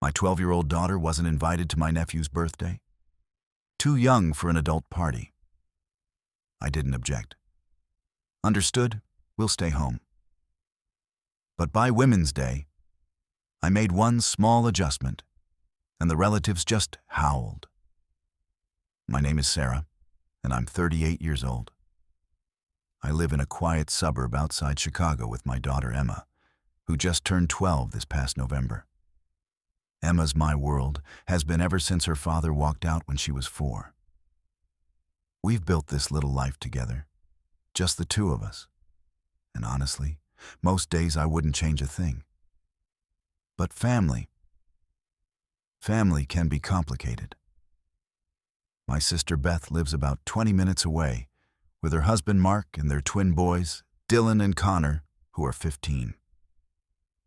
My 12-year-old daughter wasn't invited to my nephew's birthday. Too young for an adult party. I didn't object. Understood, we'll stay home. But by Women's Day, I made one small adjustment, and the relatives just howled. My name is Sarah, and I'm 38 years old. I live in a quiet suburb outside Chicago with my daughter Emma, who just turned 12 this past November. Emma's my world, has been ever since her father walked out when she was 4. We've built this little life together, just the two of us. And honestly, most days I wouldn't change a thing. But family can be complicated. My sister Beth lives about 20 minutes away with her husband Mark and their twin boys, Dylan and Connor, who are 15.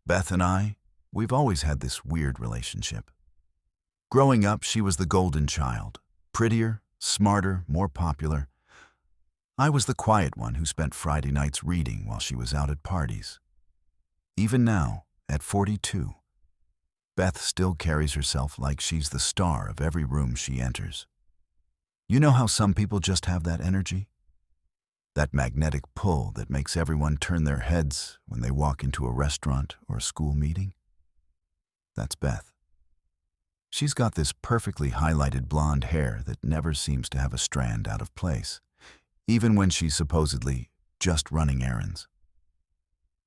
Beth and we've always had this weird relationship. Growing up, she was the golden child, prettier, smarter, more popular. I was the quiet one who spent Friday nights reading while she was out at parties. Even now, at 42, Beth still carries herself like she's the star of every room she enters. You know how some people just have that energy? That magnetic pull that makes everyone turn their heads when they walk into a restaurant or a school meeting? That's Beth. She's got this perfectly highlighted blonde hair that never seems to have a strand out of place, even when she's supposedly just running errands.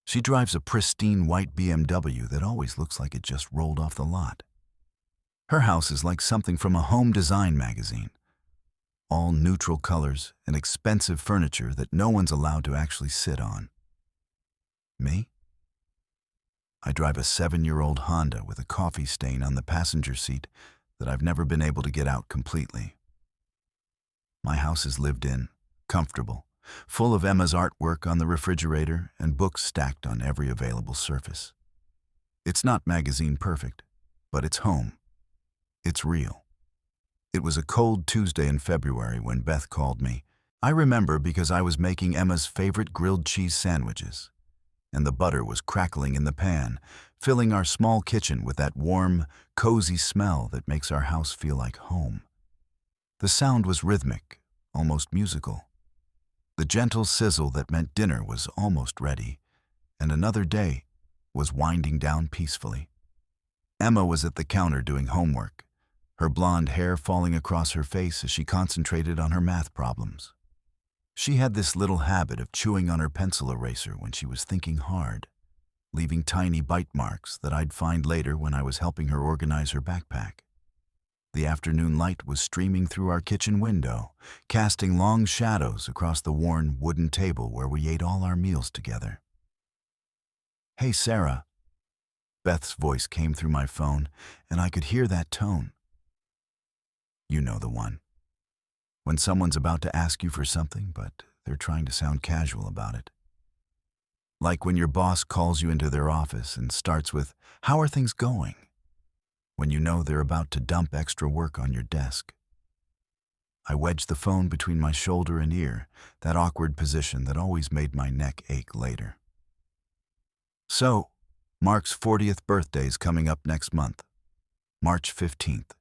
She drives a pristine white BMW that always looks like it just rolled off the lot. Her house is like something from a home design magazine. All neutral colors and expensive furniture that no one's allowed to actually sit on. Me? I drive a 7-year-old Honda with a coffee stain on the passenger seat that I've never been able to get out completely. My house is lived in, comfortable, full of Emma's artwork on the refrigerator and books stacked on every available surface. It's not magazine perfect, but it's home. It's real. It was a cold Tuesday in February when Beth called me. I remember because I was making Emma's favorite grilled cheese sandwiches, and the butter was crackling in the pan, filling our small kitchen with that warm, cozy smell that makes our house feel like home. The sound was rhythmic, almost musical. The gentle sizzle that meant dinner was almost ready, and another day was winding down peacefully. Emma was at the counter doing homework, her blonde hair falling across her face as she concentrated on her math problems. She had this little habit of chewing on her pencil eraser when she was thinking hard, leaving tiny bite marks that I'd find later when I was helping her organize her backpack. The afternoon light was streaming through our kitchen window, casting long shadows across the worn wooden table where we ate all our meals together. "Hey, Sarah." Beth's voice came through my phone, and I could hear that tone. You know the one. When someone's about to ask you for something, but they're trying to sound casual about it. Like when your boss calls you into their office and starts with, "How are things going?" when you know they're about to dump extra work on your desk. I wedged the phone between my shoulder and ear, that awkward position that always made my neck ache later. So, Mark's 40th birthday is coming up next month, March 15th.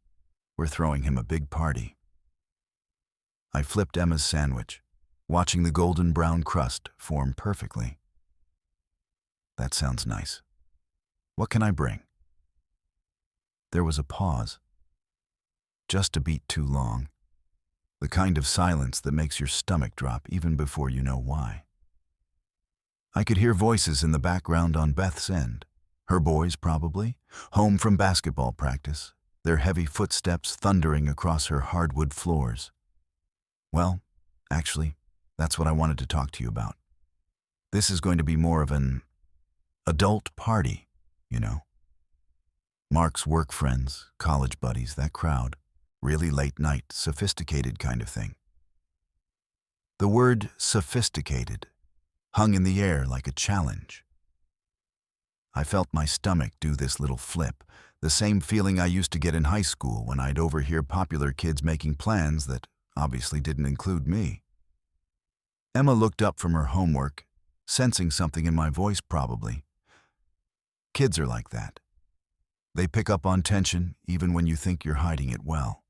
We're throwing him a big party. I flipped Emma's sandwich, watching the golden brown crust form perfectly. That sounds nice. What can I bring? There was a pause. Just a beat too long. The kind of silence that makes your stomach drop even before you know why. I could hear voices in the background on Beth's end. Her boys, probably, home from basketball practice, their heavy footsteps thundering across her hardwood floors. Well, actually, that's what I wanted to talk to you about. This is going to be more of an adult party, you know. Mark's work friends, college buddies, that crowd. Really late night, sophisticated kind of thing. The word sophisticated hung in the air like a challenge. I felt my stomach do this little flip, the same feeling I used to get in high school when I'd overhear popular kids making plans that obviously didn't include me. Emma looked up from her homework, sensing something in my voice probably. Kids are like that. They pick up on tension even when you think you're hiding it well.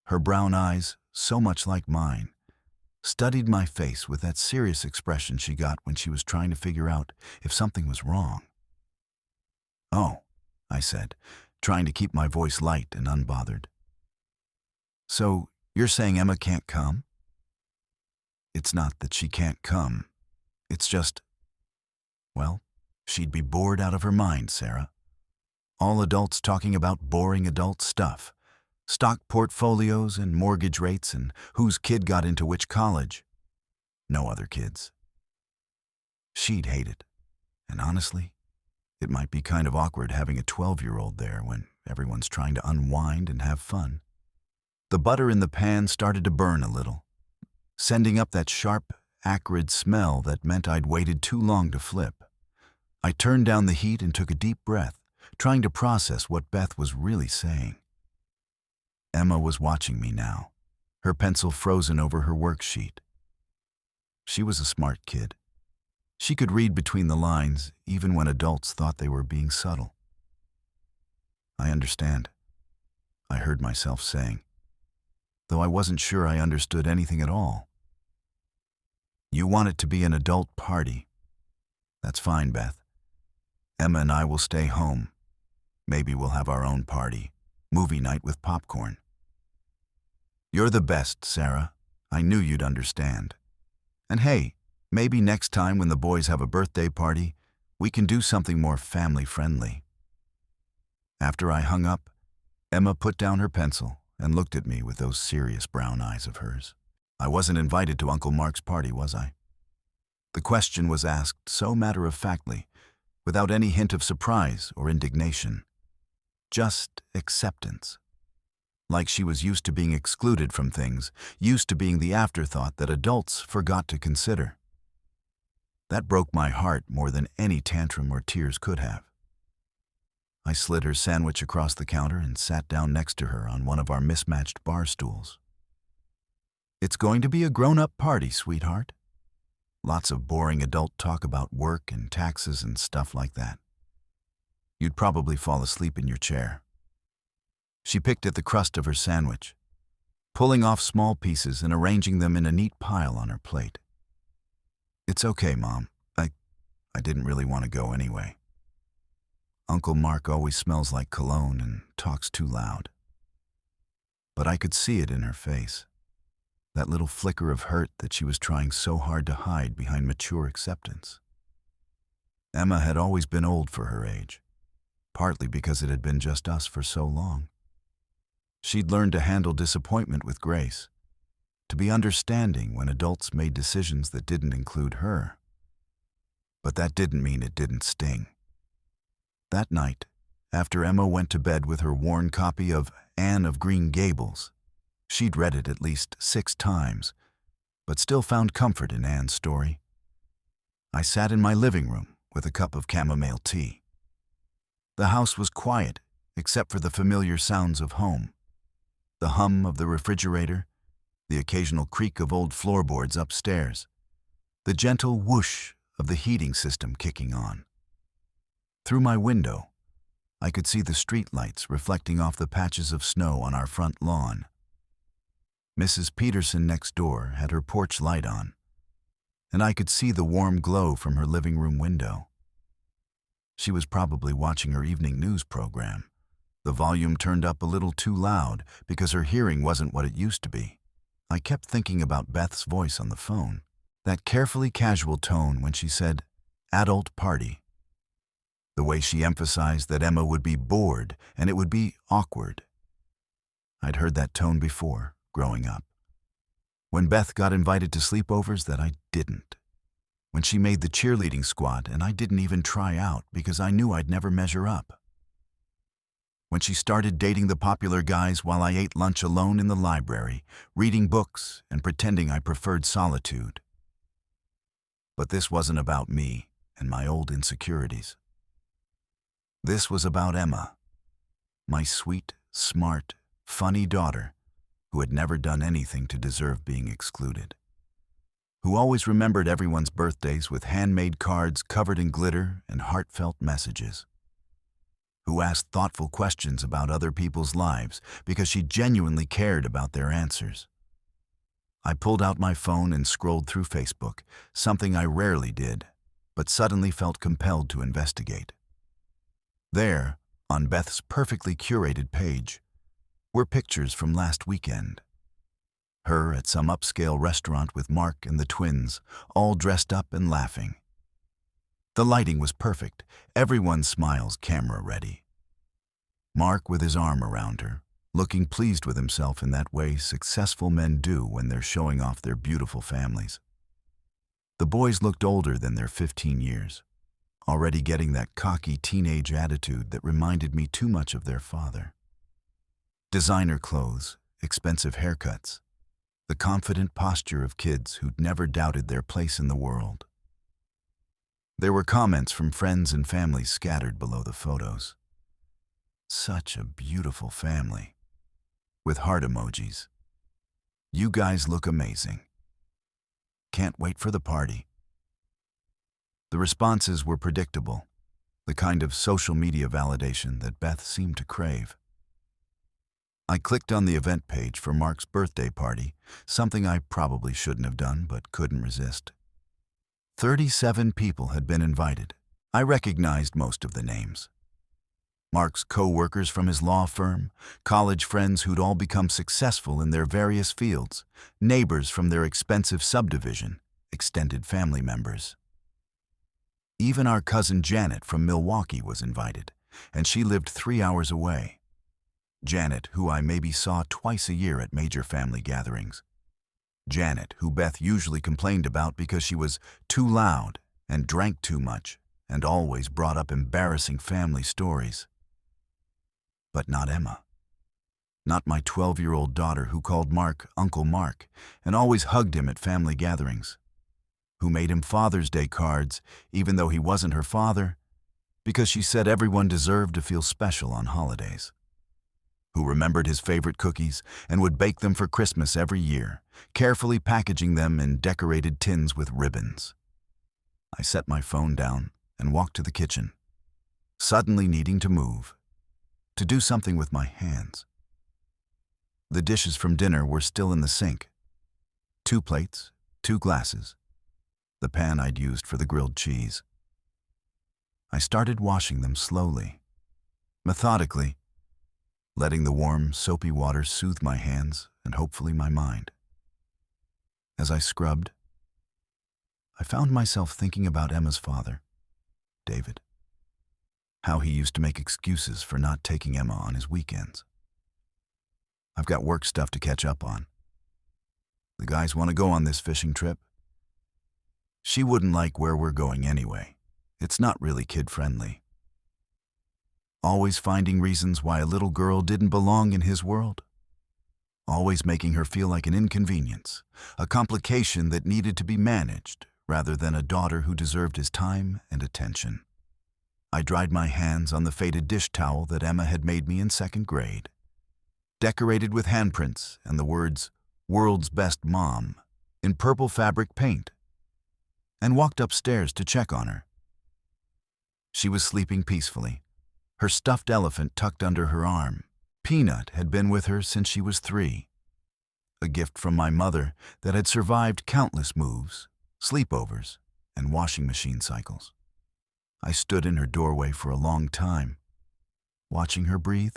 Her brown eyes, so much like mine, studied my face with that serious expression she got when she was trying to figure out if something was wrong. "Oh," I said, trying to keep my voice light and unbothered. "So, you're saying Emma can't come?" "It's not that she can't come. It's just, well, she'd be bored out of her mind, Sarah. All adults talking about boring adult stuff. Stock portfolios and mortgage rates and whose kid got into which college. No other kids. She'd hate it. And honestly, it might be kind of awkward having a 12-year-old there when everyone's trying to unwind and have fun." The butter in the pan started to burn a little, sending up that sharp, acrid smell that meant I'd waited too long to flip. I turned down the heat and took a deep breath, trying to process what Beth was really saying. Emma was watching me now, her pencil frozen over her worksheet. She was a smart kid. She could read between the lines even when adults thought they were being subtle. "I understand," I heard myself saying, though I wasn't sure I understood anything at all. "You want it to be an adult party. That's fine, Beth. Emma and I will stay home. Maybe we'll have our own party, movie night with popcorn." "You're the best, Sarah. I knew you'd understand. And hey, maybe next time when the boys have a birthday party, we can do something more family-friendly." After I hung up, Emma put down her pencil and looked at me with those serious brown eyes of hers. I wasn't invited to Uncle Mark's party, was I? The question was asked so matter-of-factly, without any hint of surprise or indignation. Just acceptance. Like she was used to being excluded from things, used to being the afterthought that adults forgot to consider. That broke my heart more than any tantrum or tears could have. I slid her sandwich across the counter and sat down next to her on one of our mismatched bar stools. "It's going to be a grown-up party, sweetheart. Lots of boring adult talk about work and taxes and stuff like that. You'd probably fall asleep in your chair." She picked at the crust of her sandwich, pulling off small pieces and arranging them in a neat pile on her plate. "It's okay, Mom. I didn't really want to go anyway. Uncle Mark always smells like cologne and talks too loud." But I could see it in her face, that little flicker of hurt that she was trying so hard to hide behind mature acceptance. Emma had always been old for her age, partly because it had been just us for so long. She'd learned to handle disappointment with grace, to be understanding when adults made decisions that didn't include her. But that didn't mean it didn't sting. That night, after Emma went to bed with her worn copy of Anne of Green Gables, she'd read it at least 6 times, but still found comfort in Anne's story. I sat in my living room with a cup of chamomile tea. The house was quiet, except for the familiar sounds of home. The hum of the refrigerator, the occasional creak of old floorboards upstairs, the gentle whoosh of the heating system kicking on. Through my window, I could see the street lights reflecting off the patches of snow on our front lawn. Mrs. Peterson next door had her porch light on, and I could see the warm glow from her living room window. She was probably watching her evening news program, the volume turned up a little too loud because her hearing wasn't what it used to be. I kept thinking about Beth's voice on the phone, that carefully casual tone when she said, "adult party." The way she emphasized that Emma would be bored and it would be awkward. I'd heard that tone before, growing up. When Beth got invited to sleepovers that I didn't. When she made the cheerleading squad and I didn't even try out because I knew I'd never measure up. When she started dating the popular guys while I ate lunch alone in the library, reading books and pretending I preferred solitude. But this wasn't about me and my old insecurities. This was about Emma, my sweet, smart, funny daughter who had never done anything to deserve being excluded, who always remembered everyone's birthdays with handmade cards covered in glitter and heartfelt messages, who asked thoughtful questions about other people's lives because she genuinely cared about their answers. I pulled out my phone and scrolled through Facebook, something I rarely did, but suddenly felt compelled to investigate. There, on Beth's perfectly curated page, were pictures from last weekend. Her at some upscale restaurant with Mark and the twins, all dressed up and laughing. The lighting was perfect, everyone's smiles camera-ready. Mark with his arm around her, looking pleased with himself in that way successful men do when they're showing off their beautiful families. The boys looked older than their 15 years, already getting that cocky teenage attitude that reminded me too much of their father. Designer clothes, expensive haircuts, the confident posture of kids who'd never doubted their place in the world. There were comments from friends and family scattered below the photos. Such a beautiful family, with heart emojis. You guys look amazing. Can't wait for the party. The responses were predictable, the kind of social media validation that Beth seemed to crave. I clicked on the event page for Mark's birthday party, something I probably shouldn't have done but couldn't resist. 37 people had been invited. I recognized most of the names. Mark's co-workers from his law firm, college friends who'd all become successful in their various fields, neighbors from their expensive subdivision, extended family members. Even our cousin Janet from Milwaukee was invited, and she lived 3 hours away. Janet, who I maybe saw twice a year at major family gatherings. Janet, who Beth usually complained about because she was too loud and drank too much and always brought up embarrassing family stories. But not Emma. Not my 12-year-old daughter who called Mark Uncle Mark and always hugged him at family gatherings. Who made him Father's Day cards even though he wasn't her father because she said everyone deserved to feel special on holidays. Who remembered his favorite cookies and would bake them for Christmas every year, carefully packaging them in decorated tins with ribbons. I set my phone down and walked to the kitchen, suddenly needing to move, to do something with my hands. The dishes from dinner were still in the sink. 2 plates, 2 glasses, the pan I'd used for the grilled cheese. I started washing them slowly, methodically, letting the warm, soapy water soothe my hands and hopefully my mind. As I scrubbed, I found myself thinking about Emma's father, David. How he used to make excuses for not taking Emma on his weekends. I've got work stuff to catch up on. The guys want to go on this fishing trip. She wouldn't like where we're going anyway. It's not really kid-friendly. Always finding reasons why a little girl didn't belong in his world. Always making her feel like an inconvenience, a complication that needed to be managed rather than a daughter who deserved his time and attention. I dried my hands on the faded dish towel that Emma had made me in 2nd grade, decorated with handprints and the words, "World's Best Mom," in purple fabric paint, and walked upstairs to check on her. She was sleeping peacefully, her stuffed elephant tucked under her arm. Peanut had been with her since she was 3, a gift from my mother that had survived countless moves, sleepovers, and washing machine cycles. I stood in her doorway for a long time, watching her breathe,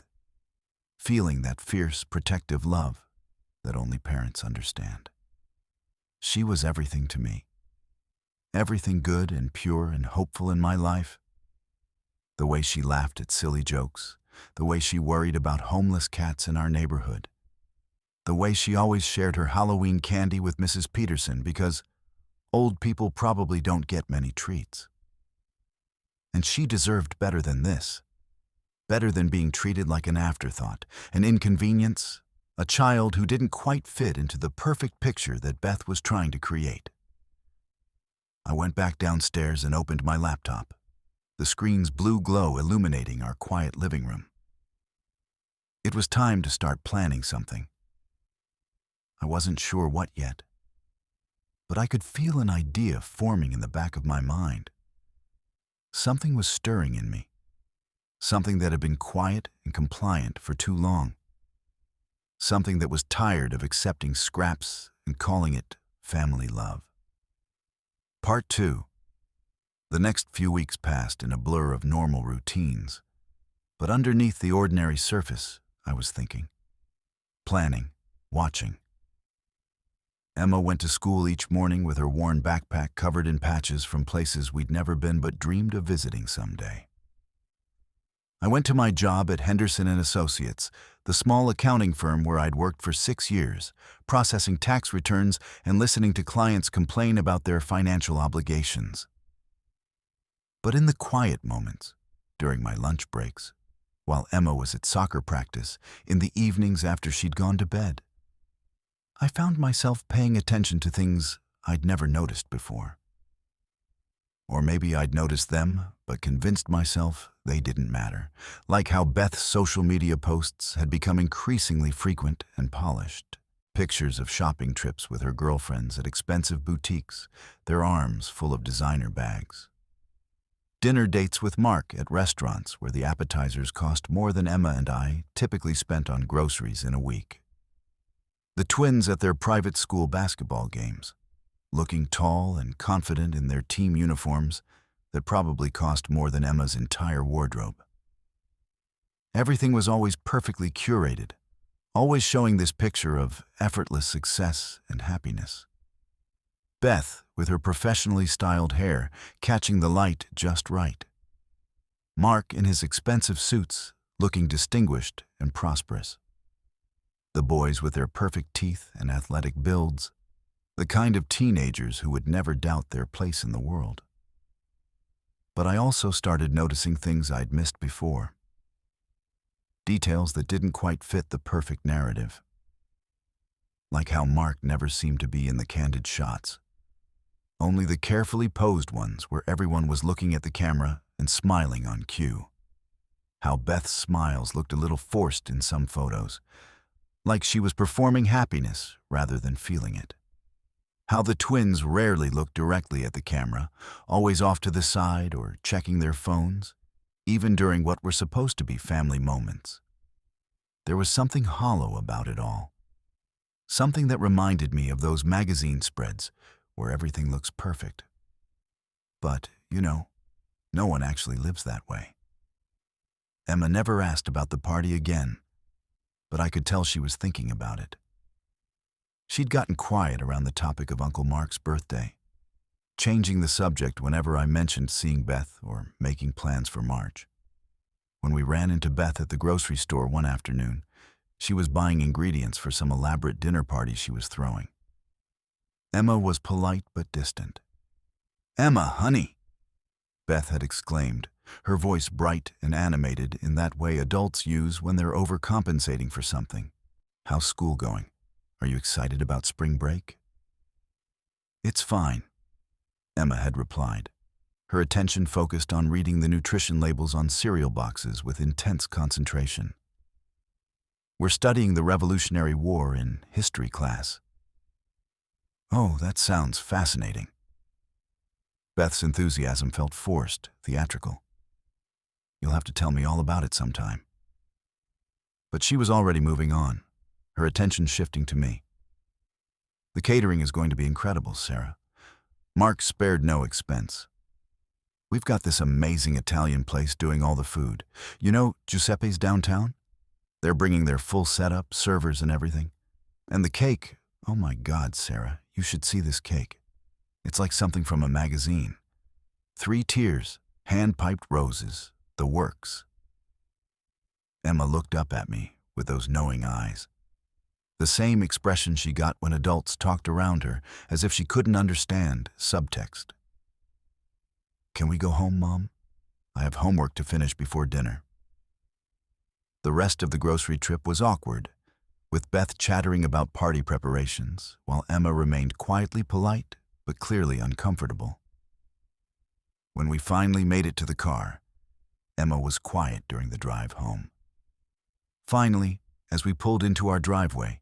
feeling that fierce, protective love that only parents understand. She was everything to me. Everything good and pure and hopeful in my life. The way she laughed at silly jokes, the way she worried about homeless cats in our neighborhood, the way she always shared her Halloween candy with Mrs. Peterson because old people probably don't get many treats. And she deserved better than this, better than being treated like an afterthought, an inconvenience, a child who didn't quite fit into the perfect picture that Beth was trying to create. I went back downstairs and opened my laptop, the screen's blue glow illuminating our quiet living room. It was time to start planning something. I wasn't sure what yet, but I could feel an idea forming in the back of my mind. Something was stirring in me, Something that had been quiet and compliant for too long. Something that was tired of accepting scraps and calling it family love. Part 2. The next few weeks passed in a blur of normal routines. But underneath the ordinary surface, I was thinking. Planning. Watching. Emma went to school each morning with her worn backpack covered in patches from places we'd never been but dreamed of visiting someday. I went to my job at Henderson & Associates, the small accounting firm where I'd worked for 6 years, processing tax returns and listening to clients complain about their financial obligations. But in the quiet moments, during my lunch breaks, while Emma was at soccer practice, in the evenings after she'd gone to bed, I found myself paying attention to things I'd never noticed before. Or maybe I'd noticed them, but convinced myself they didn't matter, like how Beth's social media posts had become increasingly frequent and polished. Pictures of shopping trips with her girlfriends at expensive boutiques, their arms full of designer bags. Dinner dates with Mark at restaurants where the appetizers cost more than Emma and I typically spent on groceries in a week. The twins at their private school basketball games, looking tall and confident in their team uniforms that probably cost more than Emma's entire wardrobe. Everything was always perfectly curated, always showing this picture of effortless success and happiness. Beth, with her professionally styled hair, catching the light just right. Mark in his expensive suits, looking distinguished and prosperous. The boys with their perfect teeth and athletic builds, the kind of teenagers who would never doubt their place in the world. But I also started noticing things I'd missed before. Details that didn't quite fit the perfect narrative. Like how Mark never seemed to be in the candid shots. Only the carefully posed ones where everyone was looking at the camera and smiling on cue. How Beth's smiles looked a little forced in some photos, like she was performing happiness rather than feeling it. How the twins rarely looked directly at the camera, always off to the side or checking their phones, even during what were supposed to be family moments. There was something hollow about it all. Something that reminded me of those magazine spreads where everything looks perfect. But, no one actually lives that way. Emma never asked about the party again, but I could tell she was thinking about it. She'd gotten quiet around the topic of Uncle Mark's birthday, changing the subject whenever I mentioned seeing Beth or making plans for March. When we ran into Beth at the grocery store one afternoon, she was buying ingredients for some elaborate dinner party she was throwing. Emma was polite but distant. "Emma, honey," Beth had exclaimed, her voice bright and animated in that way adults use when they're overcompensating for something. "How's school going? Are you excited about spring break?" "It's fine," Emma had replied, her attention focused on reading the nutrition labels on cereal boxes with intense concentration. "We're studying the Revolutionary War in history class." "Oh, that sounds fascinating." Beth's enthusiasm felt forced, theatrical. "You'll have to tell me all about it sometime." But she was already moving on, her attention shifting to me. "The catering is going to be incredible, Sarah. Mark spared no expense. We've got this amazing Italian place doing all the food. You know Giuseppe's downtown? They're bringing their full setup, servers and everything. And the cake, oh my God, Sarah, you should see this cake. It's like something from a magazine. 3 tiers, hand-piped roses, the works." Emma looked up at me with those knowing eyes. The same expression she got when adults talked around her, as if she couldn't understand subtext. "Can we go home, Mom? I have homework to finish before dinner." The rest of the grocery trip was awkward, with Beth chattering about party preparations, while Emma remained quietly polite but clearly uncomfortable. When we finally made it to the car, Emma was quiet during the drive home. Finally, as we pulled into our driveway,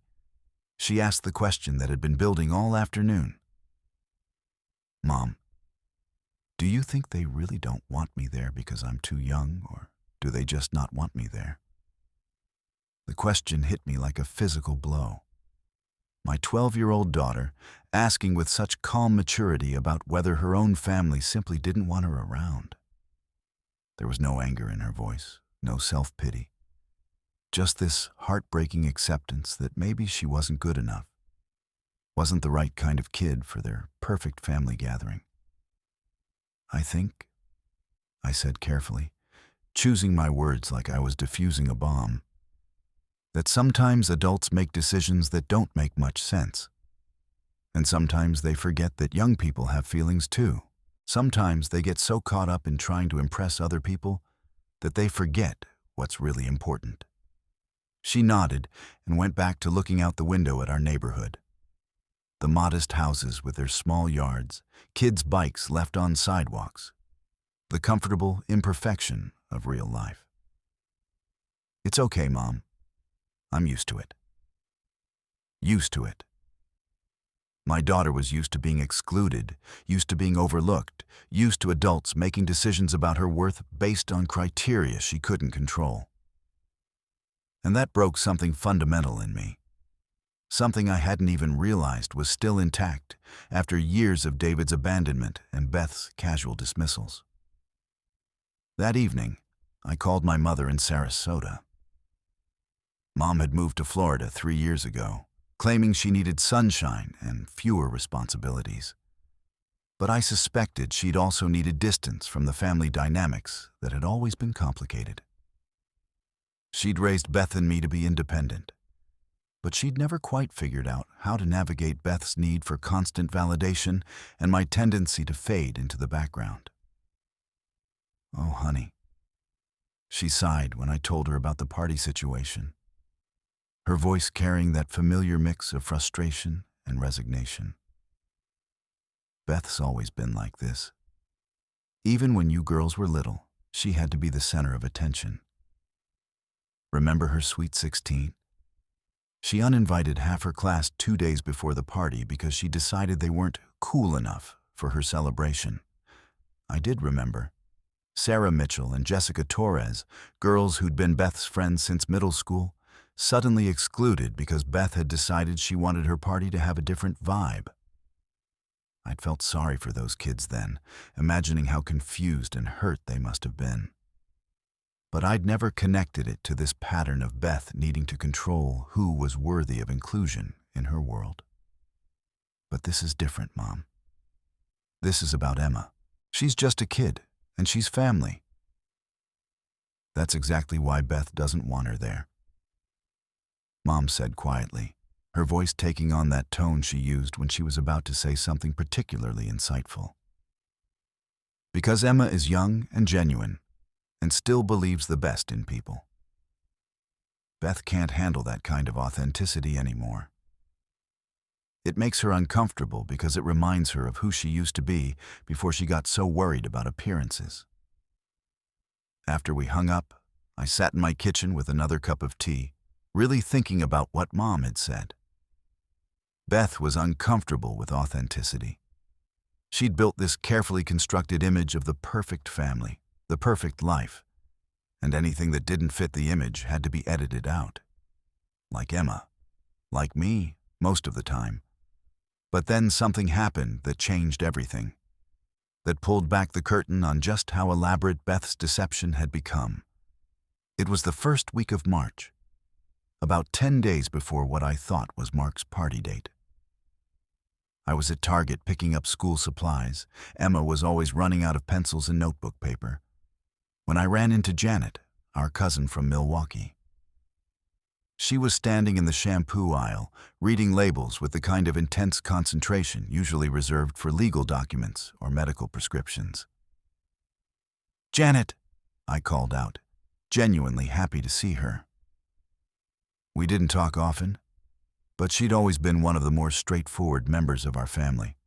she asked the question that had been building all afternoon. "Mom, do you think they really don't want me there because I'm too young, or do they just not want me there? The question hit me like a physical blow. My 12-year-old daughter asking with such calm maturity about whether her own family simply didn't want her around. There was no anger in her voice, no self-pity. Just this heartbreaking acceptance that maybe she wasn't good enough, wasn't the right kind of kid for their perfect family gathering. I think, I said carefully, choosing my words like I was defusing a bomb, that sometimes adults make decisions that don't make much sense. And sometimes they forget that young people have feelings too. Sometimes they get so caught up in trying to impress other people that they forget what's really important. She nodded and went back to looking out the window at our neighborhood. The modest houses with their small yards, kids' bikes left on sidewalks. The comfortable imperfection of real life. It's okay, Mom. I'm used to it. Used to it. My daughter was used to being excluded, used to being overlooked, used to adults making decisions about her worth based on criteria she couldn't control. And that broke something fundamental in me. Something I hadn't even realized was still intact after years of David's abandonment and Beth's casual dismissals. That evening, I called my mother in Sarasota. Mom had moved to Florida 3 years ago, claiming she needed sunshine and fewer responsibilities. But I suspected she'd also needed distance from the family dynamics that had always been complicated. She'd raised Beth and me to be independent, but she'd never quite figured out how to navigate Beth's need for constant validation and my tendency to fade into the background. Oh, honey. She sighed when I told her about the party situation, her voice carrying that familiar mix of frustration and resignation. Beth's always been like this. Even when you girls were little, she had to be the center of attention. Remember her Sweet 16? She uninvited half her class 2 days before the party because she decided they weren't cool enough for her celebration. I did remember. Sarah Mitchell and Jessica Torres, girls who'd been Beth's friends since middle school, suddenly excluded because Beth had decided she wanted her party to have a different vibe. I'd felt sorry for those kids then, imagining how confused and hurt they must have been. But I'd never connected it to this pattern of Beth needing to control who was worthy of inclusion in her world. But this is different, Mom. This is about Emma. She's just a kid, and she's family. That's exactly why Beth doesn't want her there, Mom said quietly, her voice taking on that tone she used when she was about to say something particularly insightful. Because Emma is young and genuine, and still believes the best in people. Beth can't handle that kind of authenticity anymore. It makes her uncomfortable because it reminds her of who she used to be before she got so worried about appearances. After we hung up, I sat in my kitchen with another cup of tea, really thinking about what Mom had said. Beth was uncomfortable with authenticity. She'd built this carefully constructed image of the perfect family, the perfect life, and anything that didn't fit the image had to be edited out. Like Emma, like me, most of the time. But then something happened that changed everything, that pulled back the curtain on just how elaborate Beth's deception had become. It was the first week of March, about 10 days before what I thought was Mark's party date. I was at Target picking up school supplies. Emma was always running out of pencils and notebook paper, when I ran into Janet, our cousin from Milwaukee. She was standing in the shampoo aisle, reading labels with the kind of intense concentration usually reserved for legal documents or medical prescriptions. "Janet," I called out, genuinely happy to see her. We didn't talk often, but she'd always been one of the more straightforward members of our family.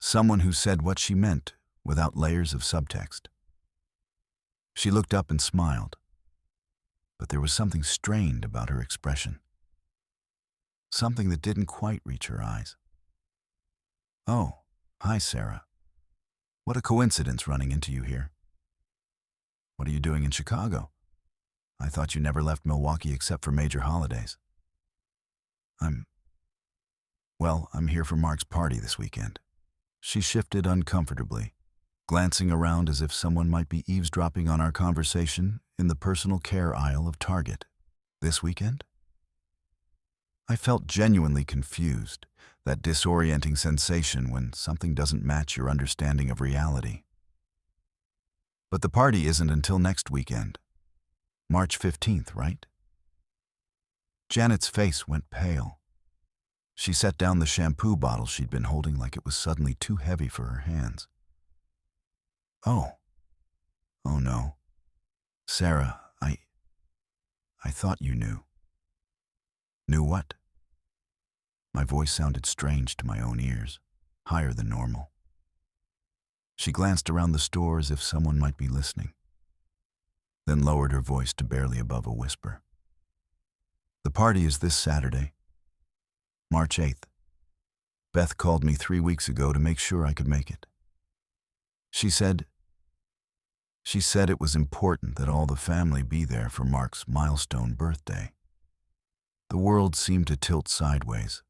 Someone who said what she meant without layers of subtext. She looked up and smiled, but there was something strained about her expression. Something that didn't quite reach her eyes. "Oh, hi, Sarah. What a coincidence running into you here." What are you doing in Chicago? I thought you never left Milwaukee except for major holidays. I'm, I'm here for Mark's party this weekend. She shifted uncomfortably, glancing around as if someone might be eavesdropping on our conversation in the personal care aisle of Target. This weekend? I felt genuinely confused, that disorienting sensation when something doesn't match your understanding of reality. But the party isn't until next weekend. March 15th, right? Janet's face went pale. She set down the shampoo bottle she'd been holding like it was suddenly too heavy for her hands. Oh no. Sarah, I thought you knew. Knew what? My voice sounded strange to my own ears, higher than normal. She glanced around the store as if someone might be listening, then lowered her voice to barely above a whisper. The party is this Saturday, March 8th. Beth called me 3 weeks ago to make sure I could make it. She said it was important that all the family be there for Mark's milestone birthday. The world seemed to tilt sideways.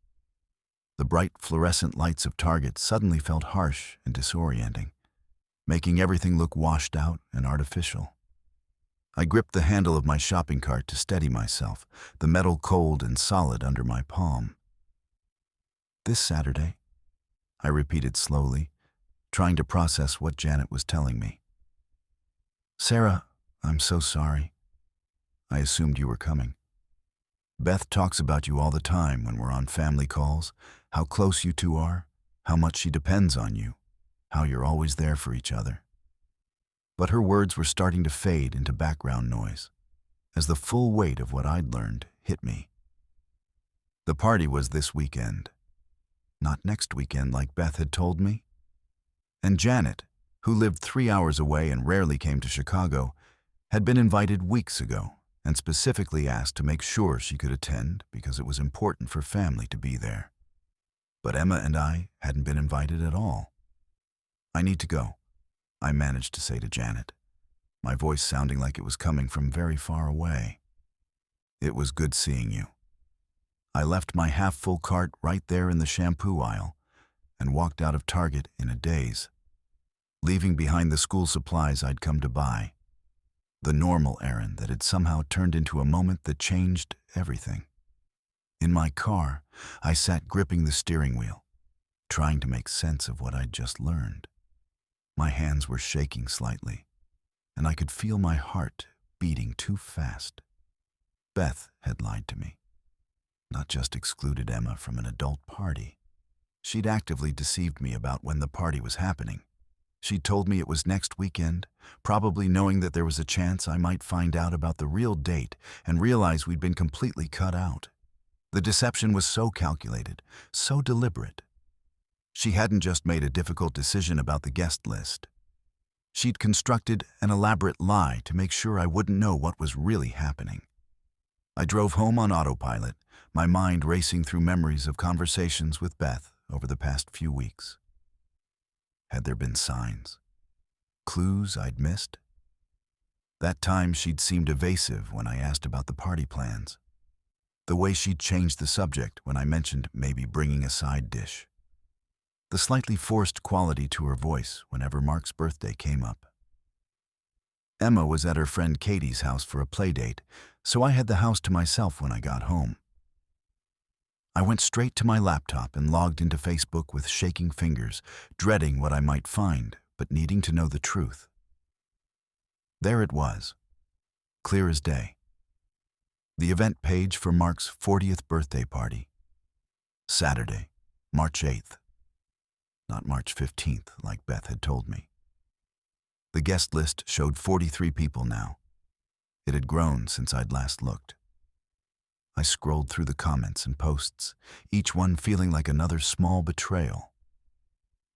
The bright fluorescent lights of Target suddenly felt harsh and disorienting, making everything look washed out and artificial. I gripped the handle of my shopping cart to steady myself, the metal cold and solid under my palm. This Saturday, I repeated slowly, trying to process what Janet was telling me. Sarah, I'm so sorry. I assumed you were coming. Beth talks about you all the time when we're on family calls, how close you two are, how much she depends on you, how you're always there for each other. But her words were starting to fade into background noise, as the full weight of what I'd learned hit me. The party was this weekend, not next weekend like Beth had told me. And Janet, who lived 3 hours away and rarely came to Chicago, had been invited weeks ago and specifically asked to make sure she could attend because it was important for family to be there. But Emma and I hadn't been invited at all. I need to go, I managed to say to Janet, my voice sounding like it was coming from very far away. It was good seeing you. I left my half-full cart right there in the shampoo aisle and walked out of Target in a daze, leaving behind the school supplies I'd come to buy, the normal errand that had somehow turned into a moment that changed everything. In my car, I sat gripping the steering wheel, trying to make sense of what I'd just learned. My hands were shaking slightly, and I could feel my heart beating too fast. Beth had lied to me, not just excluded Emma from an adult party. She'd actively deceived me about when the party was happening. She'd told me it was next weekend, probably knowing that there was a chance I might find out about the real date and realize we'd been completely cut out. The deception was so calculated, so deliberate. She hadn't just made a difficult decision about the guest list. She'd constructed an elaborate lie to make sure I wouldn't know what was really happening. I drove home on autopilot, my mind racing through memories of conversations with Beth over the past few weeks. Had there been signs? Clues I'd missed? That time she'd seemed evasive when I asked about the party plans. The way she'd changed the subject when I mentioned maybe bringing a side dish. The slightly forced quality to her voice whenever Mark's birthday came up. Emma was at her friend Katie's house for a play date, so I had the house to myself when I got home. I went straight to my laptop and logged into Facebook with shaking fingers, dreading what I might find, but needing to know the truth. There it was, clear as day. The event page for Mark's 40th birthday party. Saturday, March 8th. Not March 15th, like Beth had told me. The guest list showed 43 people now. It had grown since I'd last looked. I scrolled through the comments and posts, each one feeling like another small betrayal.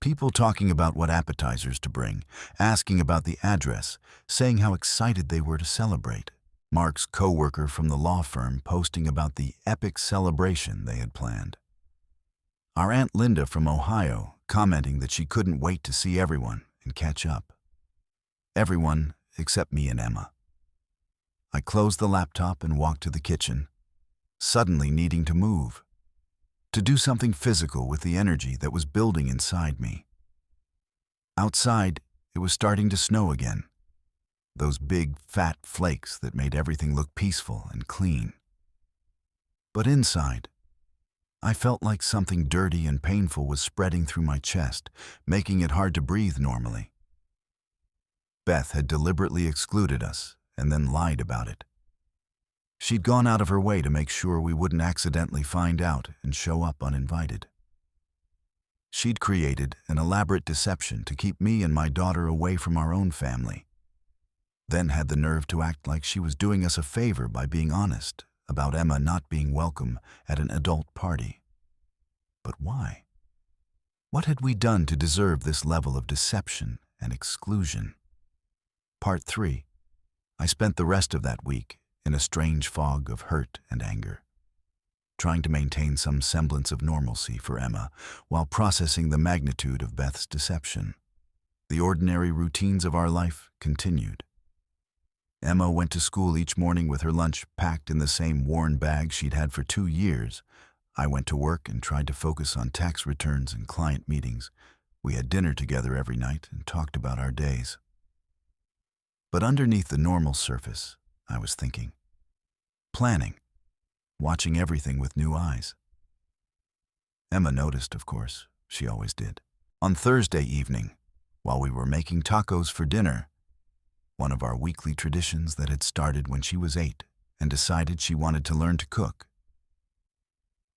People talking about what appetizers to bring, asking about the address, saying how excited they were to celebrate. Mark's co-worker from the law firm posting about the epic celebration they had planned. Our Aunt Linda from Ohio commenting that she couldn't wait to see everyone and catch up. Everyone except me and Emma. I closed the laptop and walked to the kitchen, suddenly needing to move, to do something physical with the energy that was building inside me. Outside, it was starting to snow again, those big, fat flakes that made everything look peaceful and clean. But inside, I felt like something dirty and painful was spreading through my chest, making it hard to breathe normally. Beth had deliberately excluded us and then lied about it. She'd gone out of her way to make sure we wouldn't accidentally find out and show up uninvited. She'd created an elaborate deception to keep me and my daughter away from our own family, then had the nerve to act like she was doing us a favor by being honest about Emma not being welcome at an adult party. But why? What had we done to deserve this level of deception and exclusion? Part 3. I spent the rest of that week in a strange fog of hurt and anger, trying to maintain some semblance of normalcy for Emma while processing the magnitude of Beth's deception. The ordinary routines of our life continued. Emma went to school each morning with her lunch packed in the same worn bag she'd had for 2 years. I went to work and tried to focus on tax returns and client meetings. We had dinner together every night and talked about our days. But underneath the normal surface, I was thinking, planning, watching everything with new eyes. Emma noticed, of course. She always did. On Thursday evening, while we were making tacos for dinner, one of our weekly traditions that had started when she was 8 and decided she wanted to learn to cook,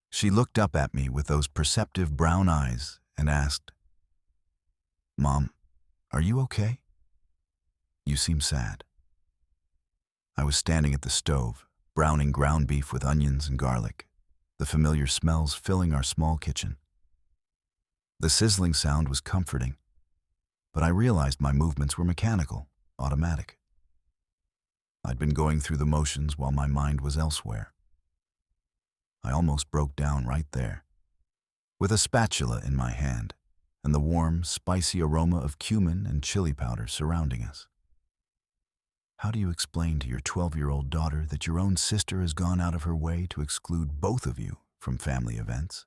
she looked up at me with those perceptive brown eyes and asked, "Mom, are you okay? You seem sad." I was standing at the stove, browning ground beef with onions and garlic, the familiar smells filling our small kitchen. The sizzling sound was comforting, but I realized my movements were mechanical, automatic. I'd been going through the motions while my mind was elsewhere. I almost broke down right there, with a spatula in my hand and the warm, spicy aroma of cumin and chili powder surrounding us. How do you explain to your 12-year-old daughter that your own sister has gone out of her way to exclude both of you from family events?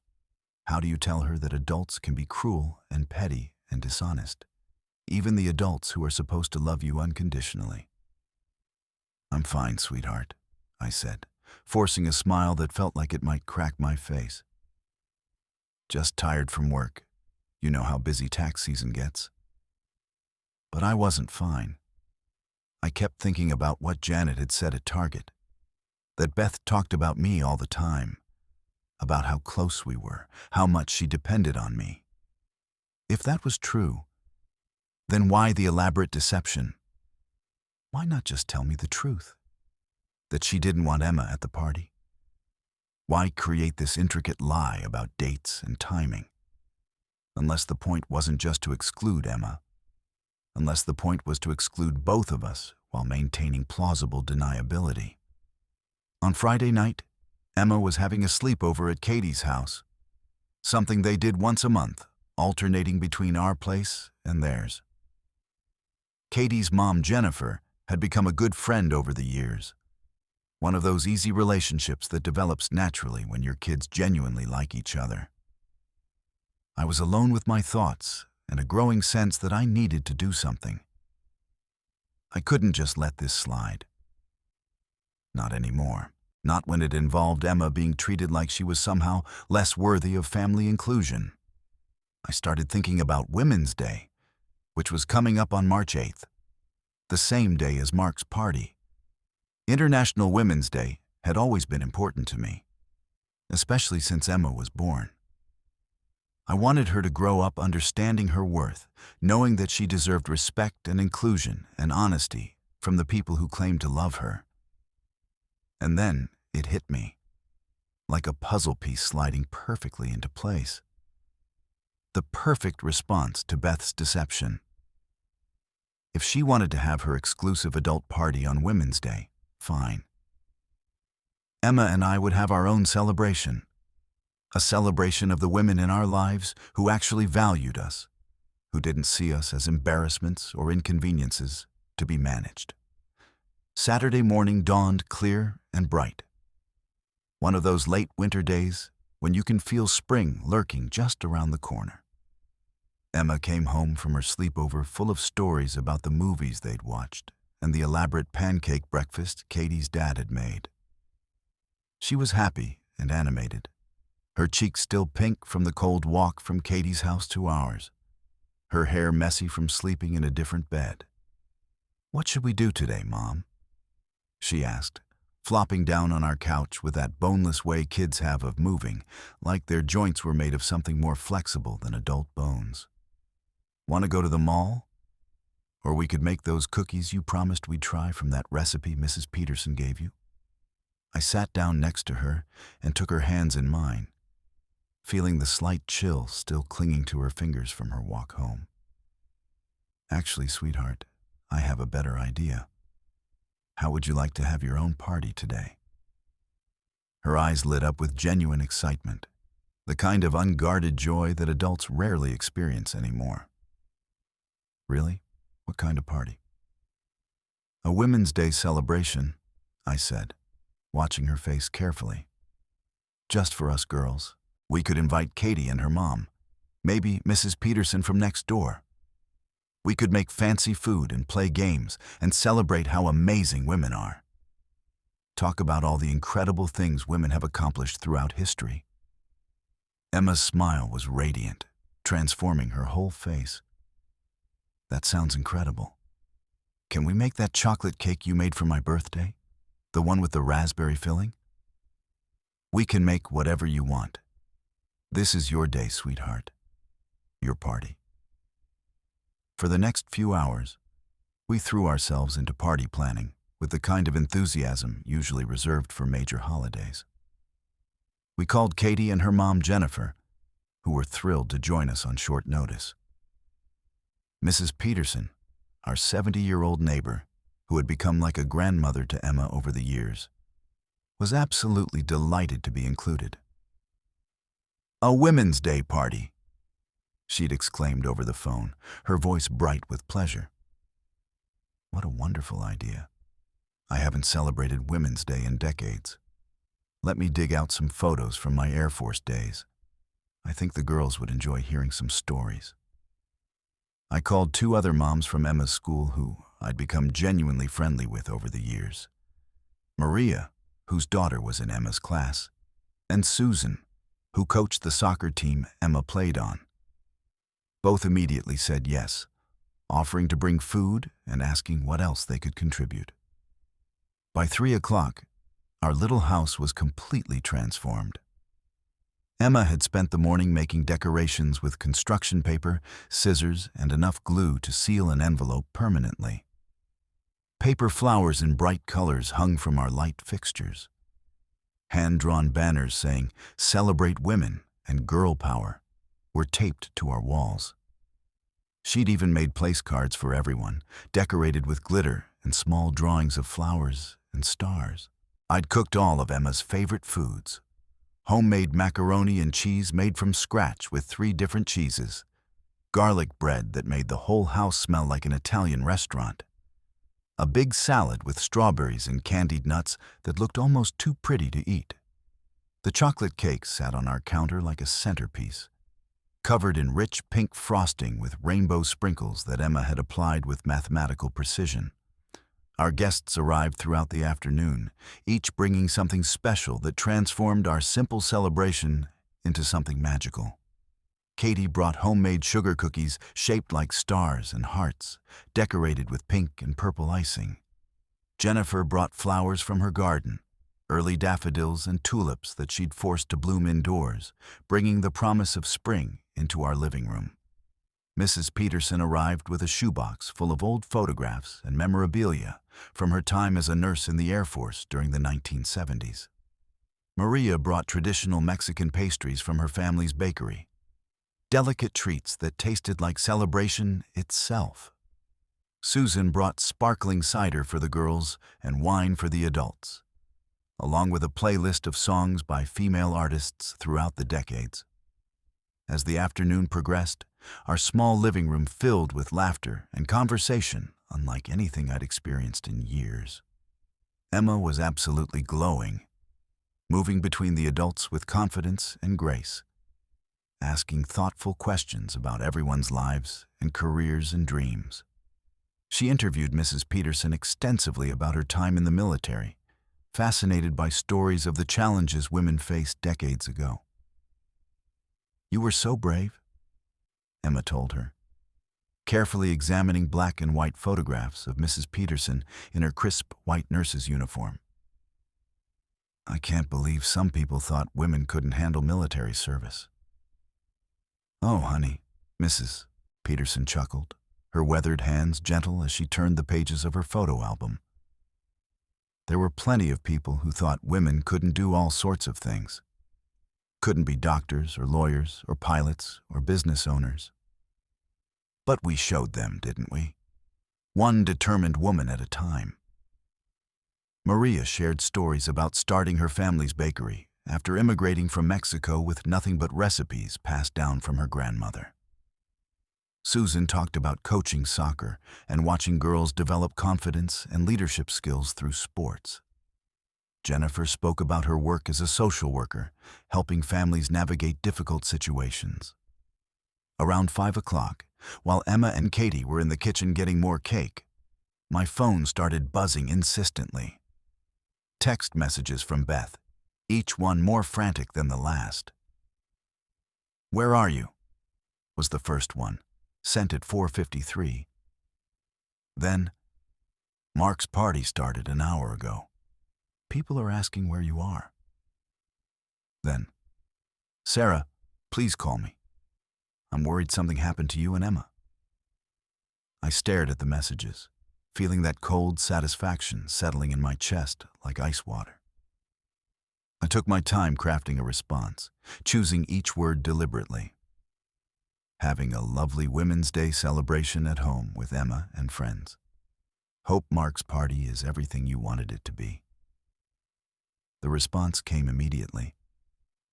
How do you tell her that adults can be cruel and petty and dishonest, even the adults who are supposed to love you unconditionally? "I'm fine, sweetheart," I said, forcing a smile that felt like it might crack my face. "Just tired from work. You know how busy tax season gets." But I wasn't fine. I kept thinking about what Janet had said at Target, that Beth talked about me all the time, about how close we were, how much she depended on me. If that was true, then why the elaborate deception? Why not just tell me the truth? That she didn't want Emma at the party? Why create this intricate lie about dates and timing? Unless the point wasn't just to exclude Emma. Unless the point was to exclude both of us while maintaining plausible deniability. On Friday night, Emma was having a sleepover at Katie's house, something they did once a month, alternating between our place and theirs. Katie's mom, Jennifer, had become a good friend over the years, one of those easy relationships that develops naturally when your kids genuinely like each other. I was alone with my thoughts and a growing sense that I needed to do something. I couldn't just let this slide. Not anymore. Not when it involved Emma being treated like she was somehow less worthy of family inclusion. I started thinking about Women's Day, which was coming up on March 8th, the same day as Mark's party. International Women's Day had always been important to me, especially since Emma was born. I wanted her to grow up understanding her worth, knowing that she deserved respect and inclusion and honesty from the people who claimed to love her. And then it hit me, like a puzzle piece sliding perfectly into place. The perfect response to Beth's deception. If she wanted to have her exclusive adult party on Women's Day, fine. Emma and I would have our own celebration. A celebration of the women in our lives who actually valued us, who didn't see us as embarrassments or inconveniences, to be managed. Saturday morning dawned clear and bright. One of those late winter days when you can feel spring lurking just around the corner. Emma came home from her sleepover full of stories about the movies they'd watched and the elaborate pancake breakfast Katie's dad had made. She was happy and animated, her cheeks still pink from the cold walk from Katie's house to ours, her hair messy from sleeping in a different bed. "What should we do today, Mom?" she asked, flopping down on our couch with that boneless way kids have of moving, like their joints were made of something more flexible than adult bones. "Want to go to the mall? Or we could make those cookies you promised we'd try from that recipe Mrs. Peterson gave you." I sat down next to her and took her hands in mine, feeling the slight chill still clinging to her fingers from her walk home. "Actually, sweetheart, I have a better idea. How would you like to have your own party today?" Her eyes lit up with genuine excitement, the kind of unguarded joy that adults rarely experience anymore. "Really? What kind of party?" "A Women's Day celebration," I said, watching her face carefully. "Just for us girls. We could invite Katie and her mom, maybe Mrs. Peterson from next door. We could make fancy food and play games and celebrate how amazing women are. Talk about all the incredible things women have accomplished throughout history." Emma's smile was radiant, transforming her whole face. "That sounds incredible. Can we make that chocolate cake you made for my birthday? The one with the raspberry filling?" "We can make whatever you want. This is your day, sweetheart. Your party." For the next few hours, we threw ourselves into party planning with the kind of enthusiasm usually reserved for major holidays. We called Katie and her mom Jennifer, who were thrilled to join us on short notice. Mrs. Peterson, our 70-year-old neighbor, who had become like a grandmother to Emma over the years, was absolutely delighted to be included. "A Women's Day party," she'd exclaimed over the phone, her voice bright with pleasure. What a wonderful idea. I haven't celebrated Women's Day in decades. Let me dig out some photos from my Air Force days. I think the girls would enjoy hearing some stories. I called 2 other moms from Emma's school who I'd become genuinely friendly with over the years. Maria, whose daughter was in Emma's class, and Susan, who coached the soccer team Emma played on. Both immediately said yes, offering to bring food and asking what else they could contribute. By 3 o'clock, our little house was completely transformed. Emma had spent the morning making decorations with construction paper, scissors, and enough glue to seal an envelope permanently. Paper flowers in bright colors hung from our light fixtures. Hand-drawn banners saying, "Celebrate Women" and "Girl Power" were taped to our walls. She'd even made place cards for everyone, decorated with glitter and small drawings of flowers and stars. I'd cooked all of Emma's favorite foods. Homemade macaroni and cheese made from scratch with 3 different cheeses. Garlic bread that made the whole house smell like an Italian restaurant. A big salad with strawberries and candied nuts that looked almost too pretty to eat. The chocolate cake sat on our counter like a centerpiece, covered in rich pink frosting with rainbow sprinkles that Emma had applied with mathematical precision. Our guests arrived throughout the afternoon, each bringing something special that transformed our simple celebration into something magical. Katie brought homemade sugar cookies shaped like stars and hearts, decorated with pink and purple icing. Jennifer brought flowers from her garden, early daffodils and tulips that she'd forced to bloom indoors, bringing the promise of spring into our living room. Mrs. Peterson arrived with a shoebox full of old photographs and memorabilia from her time as a nurse in the Air Force during the 1970s. Maria brought traditional Mexican pastries from her family's bakery, delicate treats that tasted like celebration itself. Susan brought sparkling cider for the girls and wine for the adults, along with a playlist of songs by female artists throughout the decades. As the afternoon progressed, our small living room filled with laughter and conversation unlike anything I'd experienced in years. Emma was absolutely glowing, moving between the adults with confidence and grace, asking thoughtful questions about everyone's lives and careers and dreams. She interviewed Mrs. Peterson extensively about her time in the military, fascinated by stories of the challenges women faced decades ago. "You were so brave," Emma told her, carefully examining black and white photographs of Mrs. Peterson in her crisp white nurse's uniform. "I can't believe some people thought women couldn't handle military service." "Oh, honey," Mrs. Peterson chuckled, her weathered hands gentle as she turned the pages of her photo album. "There were plenty of people who thought women couldn't do all sorts of things. Couldn't be doctors or lawyers or pilots or business owners. But we showed them, didn't we? One determined woman at a time." Maria shared stories about starting her family's bakery after immigrating from Mexico with nothing but recipes passed down from her grandmother. Susan talked about coaching soccer and watching girls develop confidence and leadership skills through sports. Jennifer spoke about her work as a social worker, helping families navigate difficult situations. Around 5 o'clock, while Emma and Katie were in the kitchen getting more cake, my phone started buzzing insistently. Text messages from Beth, each one more frantic than the last. "Where are you?" was the first one, sent at 4:53. Then, "Mark's party started an hour ago. People are asking where you are." Then, "Sarah, please call me. I'm worried something happened to you and Emma." I stared at the messages, feeling that cold satisfaction settling in my chest like ice water. I took my time crafting a response, choosing each word deliberately. "Having a lovely Women's Day celebration at home with Emma and friends. Hope Mark's party is everything you wanted it to be." The response came immediately.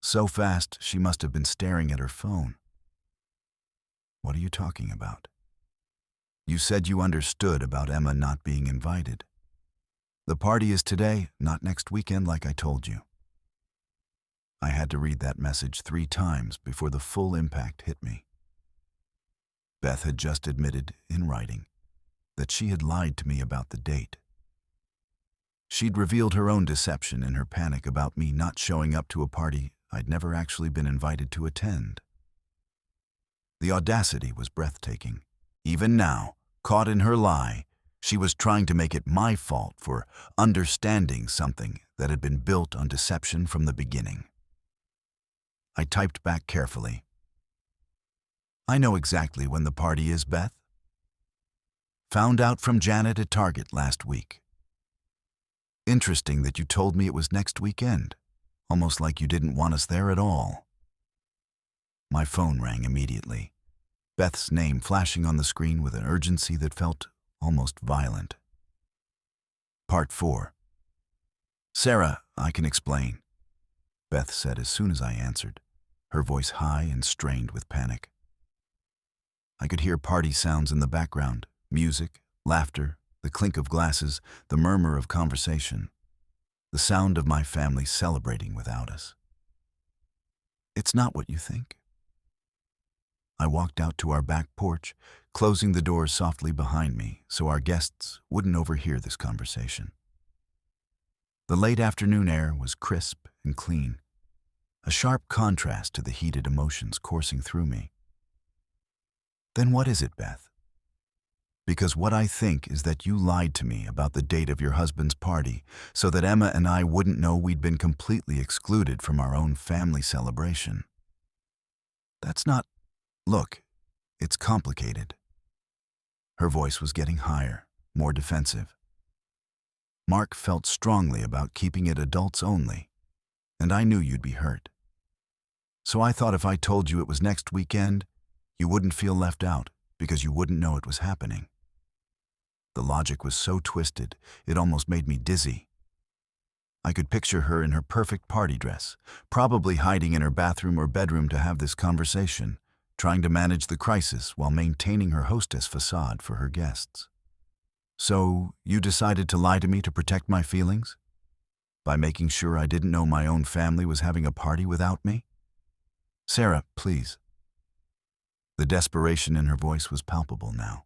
So fast, she must have been staring at her phone. "What are you talking about? You said you understood about Emma not being invited. The party is today, not next weekend like I told you." I had to read that message 3 times before the full impact hit me. Beth had just admitted, in writing, that she had lied to me about the date. She'd revealed her own deception in her panic about me not showing up to a party I'd never actually been invited to attend. The audacity was breathtaking. Even now, caught in her lie, she was trying to make it my fault for understanding something that had been built on deception from the beginning. I typed back carefully. "I know exactly when the party is, Beth. Found out from Janet at Target last week. Interesting that you told me it was next weekend, almost like you didn't want us there at all." My phone rang immediately, Beth's name flashing on the screen with an urgency that felt almost violent. Part 4. "Sarah, I can explain," Beth said as soon as I answered, her voice high and strained with panic. I could hear party sounds in the background, music, laughter, the clink of glasses, the murmur of conversation, the sound of my family celebrating without us. "It's not what you think." I walked out to our back porch, closing the doors softly behind me so our guests wouldn't overhear this conversation. The late afternoon air was crisp and clean, a sharp contrast to the heated emotions coursing through me. "Then what is it, Beth? Because what I think is that you lied to me about the date of your husband's party so that Emma and I wouldn't know we'd been completely excluded from our own family celebration. That's not... Look, it's complicated." Her voice was getting higher, more defensive. "Mark felt strongly about keeping it adults only, and I knew you'd be hurt. So I thought if I told you it was next weekend, you wouldn't feel left out because you wouldn't know it was happening." The logic was so twisted, it almost made me dizzy. I could picture her in her perfect party dress, probably hiding in her bathroom or bedroom to have this conversation, trying to manage the crisis while maintaining her hostess facade for her guests. So, you decided to lie to me to protect my feelings? By making sure I didn't know my own family was having a party without me? Sarah, please. The desperation in her voice was palpable now.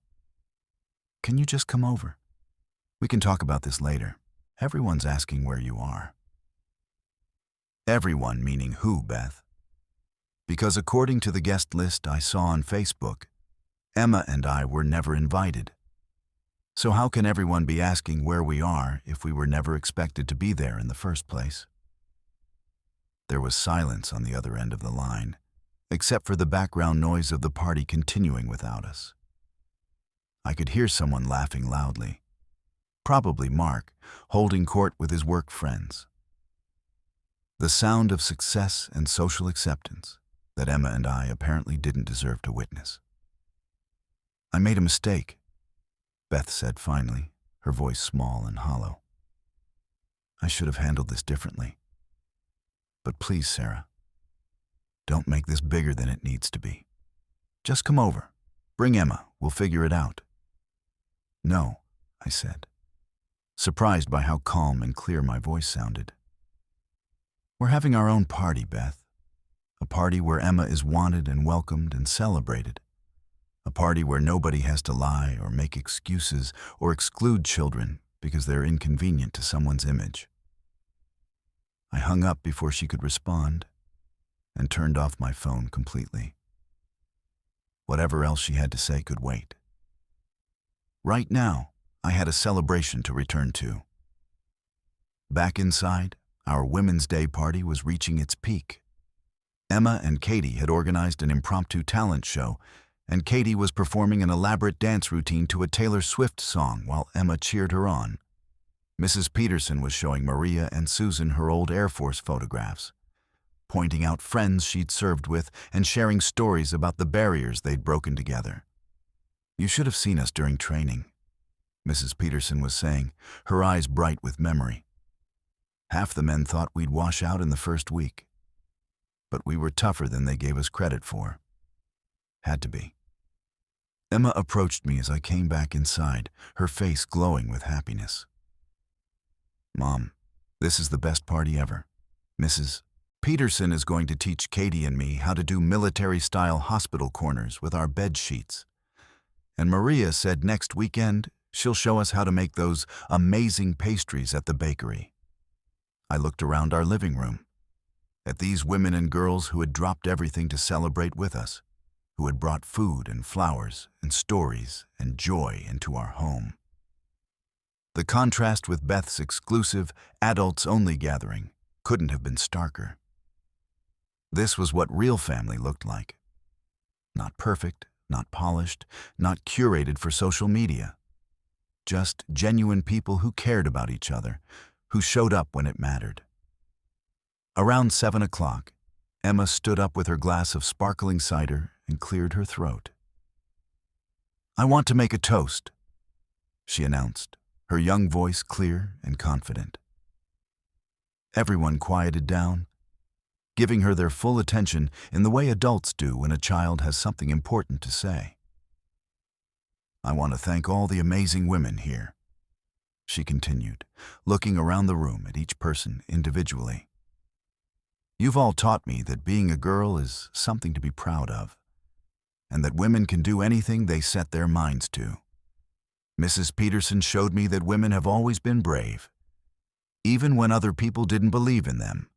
Can you just come over? We can talk about this later. Everyone's asking where you are. Everyone meaning who, Beth? Because according to the guest list I saw on Facebook, Emma and I were never invited. So how can everyone be asking where we are if we were never expected to be there in the first place? There was silence on the other end of the line, except for the background noise of the party continuing without us. I could hear someone laughing loudly. Probably Mark, holding court with his work friends. The sound of success and social acceptance that Emma and I apparently didn't deserve to witness. I made a mistake, Beth said finally, her voice small and hollow. I should have handled this differently. But please, Sarah, don't make this bigger than it needs to be. Just come over. Bring Emma. We'll figure it out. No, I said, surprised by how calm and clear my voice sounded. We're having our own party, Beth. A party where Emma is wanted and welcomed and celebrated. A party where nobody has to lie or make excuses or exclude children because they're inconvenient to someone's image. I hung up before she could respond and turned off my phone completely. Whatever else she had to say could wait. Right now, I had a celebration to return to. Back inside, our Women's Day party was reaching its peak. Emma and Katie had organized an impromptu talent show, and Katie was performing an elaborate dance routine to a Taylor Swift song while Emma cheered her on. Mrs. Peterson was showing Maria and Susan her old Air Force photographs, pointing out friends she'd served with and sharing stories about the barriers they'd broken together. You should have seen us during training, Mrs. Peterson was saying, her eyes bright with memory. Half the men thought we'd wash out in the first week, but we were tougher than they gave us credit for. Had to be. Emma approached me as I came back inside, her face glowing with happiness. Mom, this is the best party ever. Mrs. Peterson is going to teach Katie and me how to do military-style hospital corners with our bed sheets. And Maria said next weekend she'll show us how to make those amazing pastries at the bakery. I looked around our living room, at these women and girls who had dropped everything to celebrate with us, who had brought food and flowers and stories and joy into our home. The contrast with Beth's exclusive, adults-only gathering couldn't have been starker. This was what real family looked like. Not perfect, not polished, not curated for social media. Just genuine people who cared about each other, who showed up when it mattered. Around 7 o'clock, Emma stood up with her glass of sparkling cider and cleared her throat. I want to make a toast, she announced, her young voice clear and confident. Everyone quieted down, giving her their full attention in the way adults do when a child has something important to say. I want to thank all the amazing women here, she continued, looking around the room at each person individually. You've all taught me that being a girl is something to be proud of, and that women can do anything they set their minds to. Mrs. Peterson showed me that women have always been brave, even when other people didn't believe in them.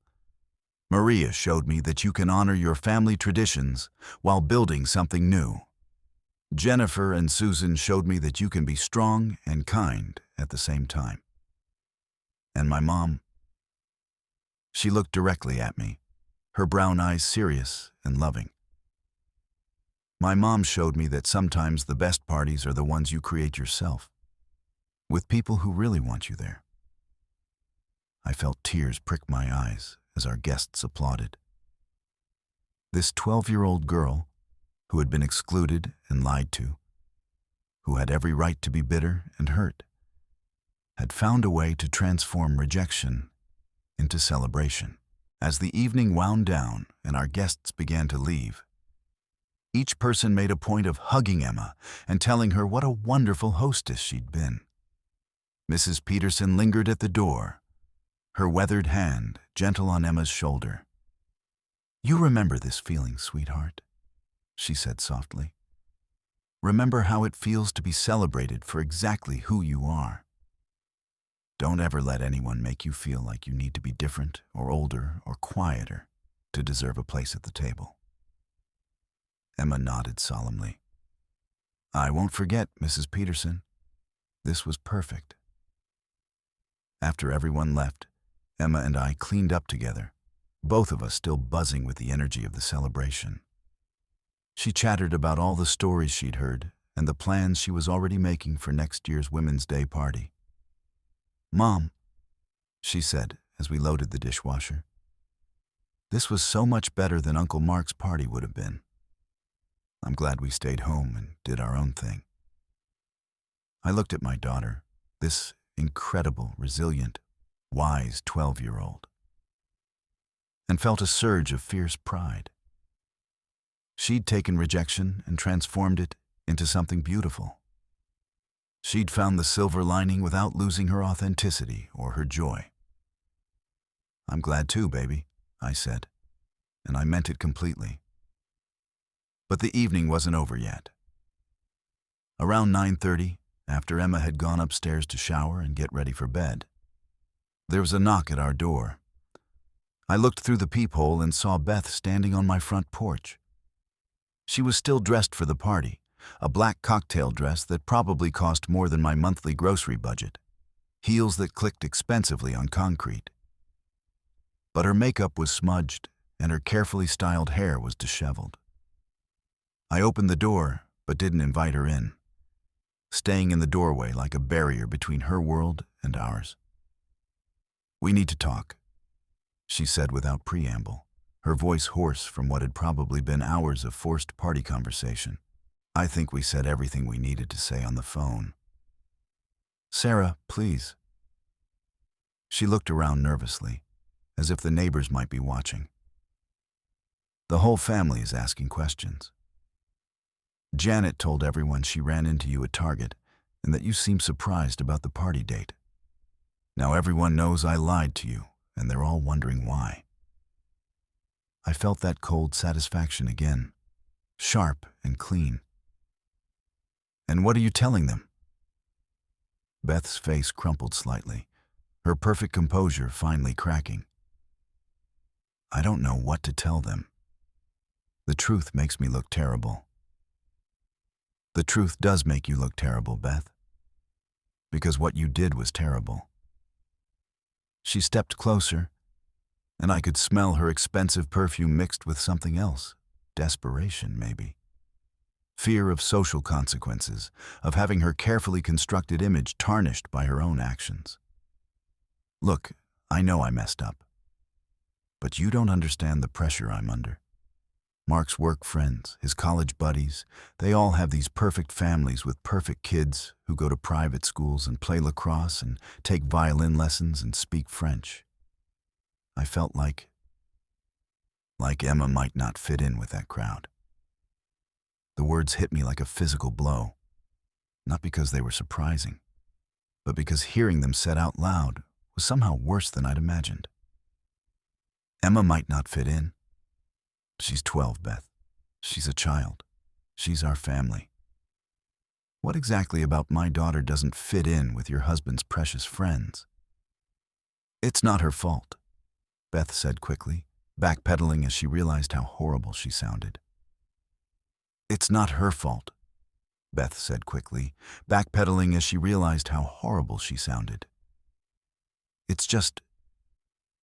Maria showed me that you can honor your family traditions while building something new. Jennifer and Susan showed me that you can be strong and kind at the same time. And my mom, she looked directly at me, her brown eyes serious and loving. My mom showed me that sometimes the best parties are the ones you create yourself, with people who really want you there. I felt tears prick my eyes as our guests applauded. This 12-year-old girl, who had been excluded and lied to, who had every right to be bitter and hurt, had found a way to transform rejection into celebration. As the evening wound down and our guests began to leave, each person made a point of hugging Emma and telling her what a wonderful hostess she'd been. Mrs. Peterson lingered at the door, her weathered hand gentle on Emma's shoulder. "You remember this feeling, sweetheart," she said softly. "Remember how it feels to be celebrated for exactly who you are. Don't ever let anyone make you feel like you need to be different or older or quieter to deserve a place at the table." Emma nodded solemnly. "I won't forget, Mrs. Peterson. This was perfect." After everyone left, Emma and I cleaned up together, both of us still buzzing with the energy of the celebration. She chattered about all the stories she'd heard and the plans she was already making for next year's Women's Day party. "Mom," she said as we loaded the dishwasher, "this was so much better than Uncle Mark's party would have been. I'm glad we stayed home and did our own thing." I looked at my daughter, this incredible, resilient, wise 12-year-old, and felt a surge of fierce pride. She'd taken rejection and transformed it into something beautiful. She'd found the silver lining without losing her authenticity or her joy. "I'm glad too, baby," I said, and I meant it completely. But the evening wasn't over yet. Around 9:30, after Emma had gone upstairs to shower and get ready for bed, there was a knock at our door. I looked through the peephole and saw Beth standing on my front porch. She was still dressed for the party, a black cocktail dress that probably cost more than my monthly grocery budget, heels that clicked expensively on concrete. But her makeup was smudged and her carefully styled hair was disheveled. I opened the door, but didn't invite her in, staying in the doorway like a barrier between her world and ours. "We need to talk," she said without preamble, her voice hoarse from what had probably been hours of forced party conversation. I think we said everything we needed to say on the phone. "Sarah, please." She looked around nervously, as if the neighbors might be watching. "The whole family is asking questions. Janet told everyone she ran into you at Target and that you seemed surprised about the party date. Now everyone knows I lied to you, and they're all wondering why." I felt that cold satisfaction again, sharp and clean. "And what are you telling them?" Beth's face crumpled slightly, her perfect composure finally cracking. "I don't know what to tell them. The truth makes me look terrible." "The truth does make you look terrible, Beth, because what you did was terrible." She stepped closer, and I could smell her expensive perfume mixed with something else, desperation maybe. Fear of social consequences, of having her carefully constructed image tarnished by her own actions. "Look, I know I messed up, but you don't understand the pressure I'm under. Mark's work friends, his college buddies, they all have these perfect families with perfect kids who go to private schools and play lacrosse and take violin lessons and speak French. I felt like Emma might not fit in with that crowd." The words hit me like a physical blow, not because they were surprising, but because hearing them said out loud was somehow worse than I'd imagined. Emma might not fit in. She's 12, Beth. She's a child. She's our family. What exactly about my daughter doesn't fit in with your husband's precious friends? "It's not her fault," Beth said quickly, backpedaling as she realized how horrible she sounded. "It's not her fault," Beth said quickly, backpedaling as she realized how horrible she sounded. "It's just,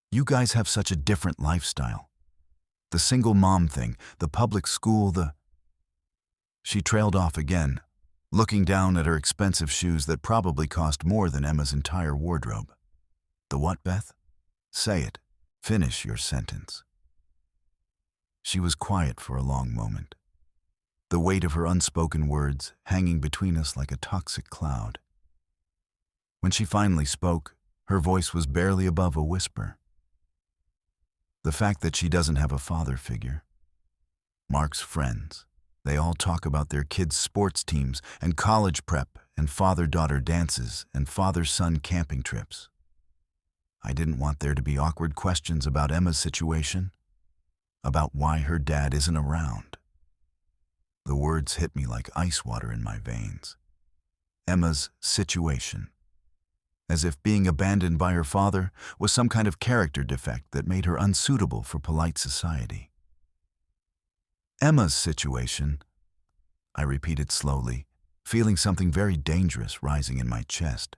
you guys have such a different lifestyle. The single mom thing, the public school, She trailed off again, looking down at her expensive shoes that probably cost more than Emma's entire wardrobe. "The what, Beth? Say it. Finish your sentence." She was quiet for a long moment, the weight of her unspoken words hanging between us like a toxic cloud. When she finally spoke, her voice was barely above a whisper. "The fact that she doesn't have a father figure. Mark's friends, they all talk about their kids' sports teams and college prep and father-daughter dances and father-son camping trips. I didn't want there to be awkward questions about Emma's situation, about why her dad isn't around. The words hit me like ice water in my veins. Emma's situation. As if being abandoned by her father was some kind of character defect that made her unsuitable for polite society. Emma's situation, I repeated slowly, feeling something very dangerous rising in my chest.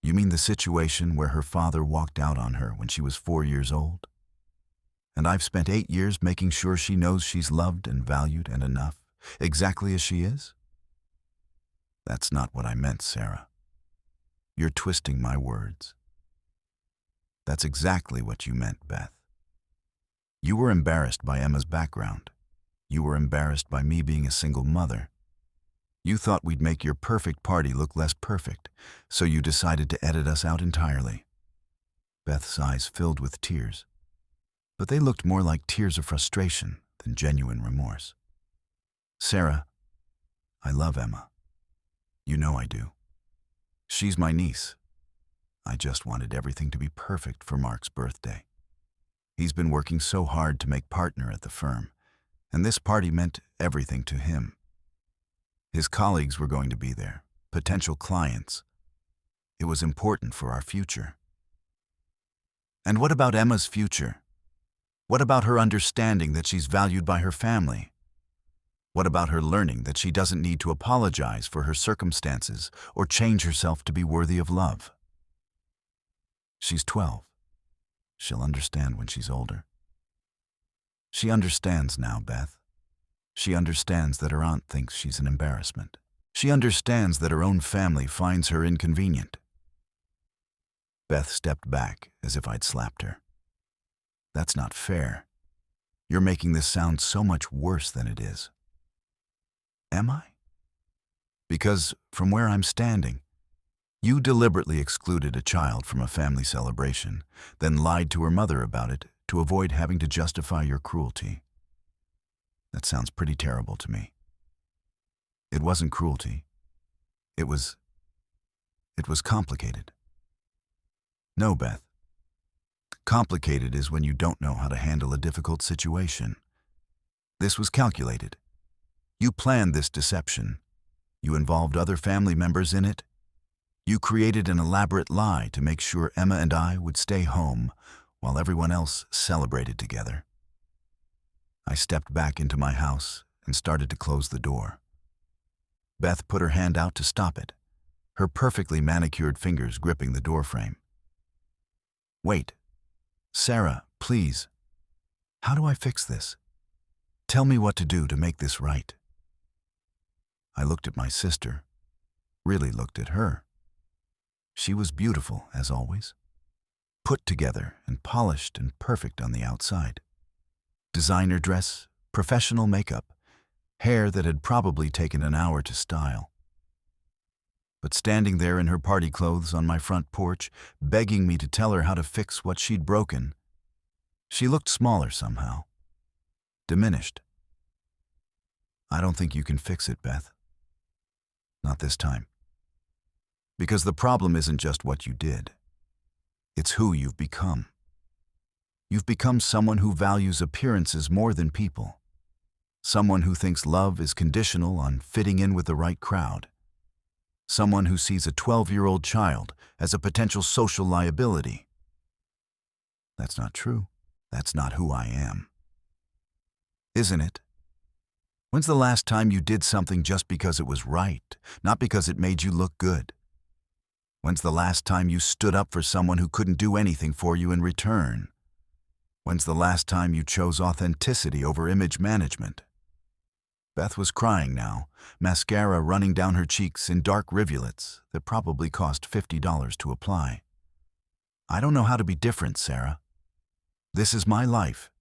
You mean the situation where her father walked out on her when she was 4 years old? And I've spent 8 years making sure she knows she's loved and valued and enough, exactly as she is? That's not what I meant, Sarah. You're twisting my words. That's exactly what you meant, Beth. You were embarrassed by Emma's background. You were embarrassed by me being a single mother. You thought we'd make your perfect party look less perfect, so you decided to edit us out entirely. Beth's eyes filled with tears, but they looked more like tears of frustration than genuine remorse. Sarah, I love Emma. You know I do. She's my niece. I just wanted everything to be perfect for Mark's birthday. He's been working so hard to make partner at the firm, and this party meant everything to him. His colleagues were going to be there, potential clients. It was important for our future. And what about Emma's future? What about her understanding that she's valued by her family? What about her learning that she doesn't need to apologize for her circumstances or change herself to be worthy of love? She's 12. She'll understand when she's older. She understands now, Beth. She understands that her aunt thinks she's an embarrassment. She understands that her own family finds her inconvenient. Beth stepped back as if I'd slapped her. That's not fair. You're making this sound so much worse than it is. Am I? Because from where I'm standing, you deliberately excluded a child from a family celebration, then lied to her mother about it to avoid having to justify your cruelty. That sounds pretty terrible to me. It wasn't cruelty. It was complicated. No, Beth. Complicated is when you don't know how to handle a difficult situation. This was calculated. You planned this deception. You involved other family members in it. You created an elaborate lie to make sure Emma and I would stay home while everyone else celebrated together. I stepped back into my house and started to close the door. Beth put her hand out to stop it, her perfectly manicured fingers gripping the doorframe. Wait. Sarah, please. How do I fix this? Tell me what to do to make this right. I looked at my sister, really looked at her. She was beautiful, as always, put together and polished and perfect on the outside. Designer dress, professional makeup, hair that had probably taken an hour to style. But standing there in her party clothes on my front porch, begging me to tell her how to fix what she'd broken, she looked smaller somehow, diminished. I don't think you can fix it, Beth. Not this time. Because the problem isn't just what you did. It's who you've become. You've become someone who values appearances more than people. Someone who thinks love is conditional on fitting in with the right crowd. Someone who sees a 12-year-old child as a potential social liability. That's not true. That's not who I am. Isn't it? When's the last time you did something just because it was right, not because it made you look good? When's the last time you stood up for someone who couldn't do anything for you in return? When's the last time you chose authenticity over image management? Beth was crying now, mascara running down her cheeks in dark rivulets that probably cost $50 to apply. I don't know how to be different, Sarah. This is my life.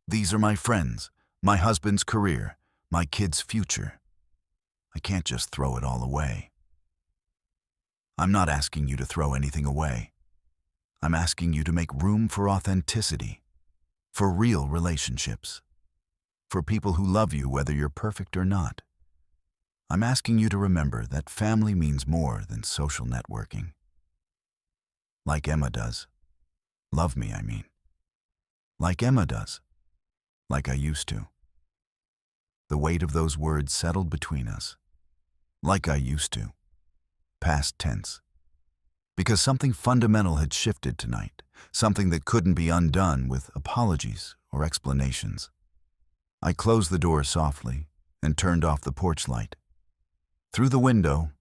These are my friends, my husband's career, my kid's future. I can't just throw it all away. I'm not asking you to throw anything away. I'm asking you to make room for authenticity, for real relationships, for people who love you whether you're perfect or not. I'm asking you to remember that family means more than social networking. Like Emma does. Love me, I mean. Like Emma does. Like I used to. The weight of those words settled between us. Like I used to. Past tense. Because something fundamental had shifted tonight, something that couldn't be undone with apologies or explanations. I closed the door softly and turned off the porch light. Through the window,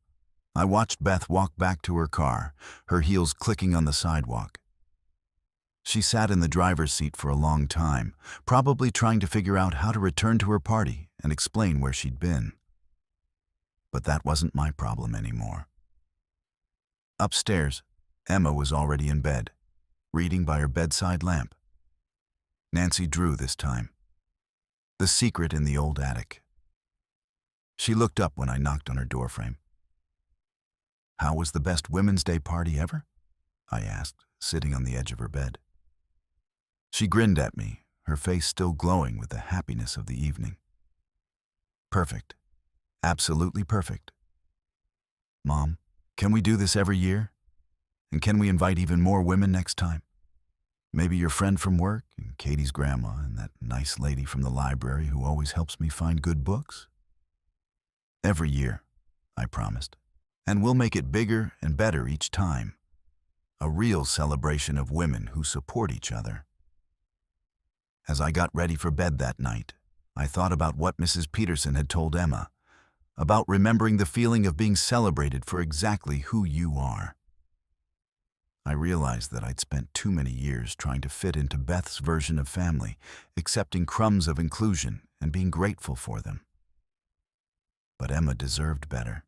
I watched Beth walk back to her car, her heels clicking on the sidewalk. She sat in the driver's seat for a long time, probably trying to figure out how to return to her party and explain where she'd been. But that wasn't my problem anymore. Upstairs, Emma was already in bed, reading by her bedside lamp. Nancy Drew this time. The Secret in the Old Attic. She looked up when I knocked on her doorframe. "How was the best Women's Day party ever?" I asked, sitting on the edge of her bed. She grinned at me, her face still glowing with the happiness of the evening. "Perfect. Absolutely perfect. Mom, can we do this every year? And can we invite even more women next time? Maybe your friend from work, and Katie's grandma, and that nice lady from the library who always helps me find good books?" "Every year," I promised. "And we'll make it bigger and better each time. A real celebration of women who support each other." As I got ready for bed that night, I thought about what Mrs. Peterson had told Emma, about remembering the feeling of being celebrated for exactly who you are. I realized that I'd spent too many years trying to fit into Beth's version of family, accepting crumbs of inclusion and being grateful for them. But Emma deserved better.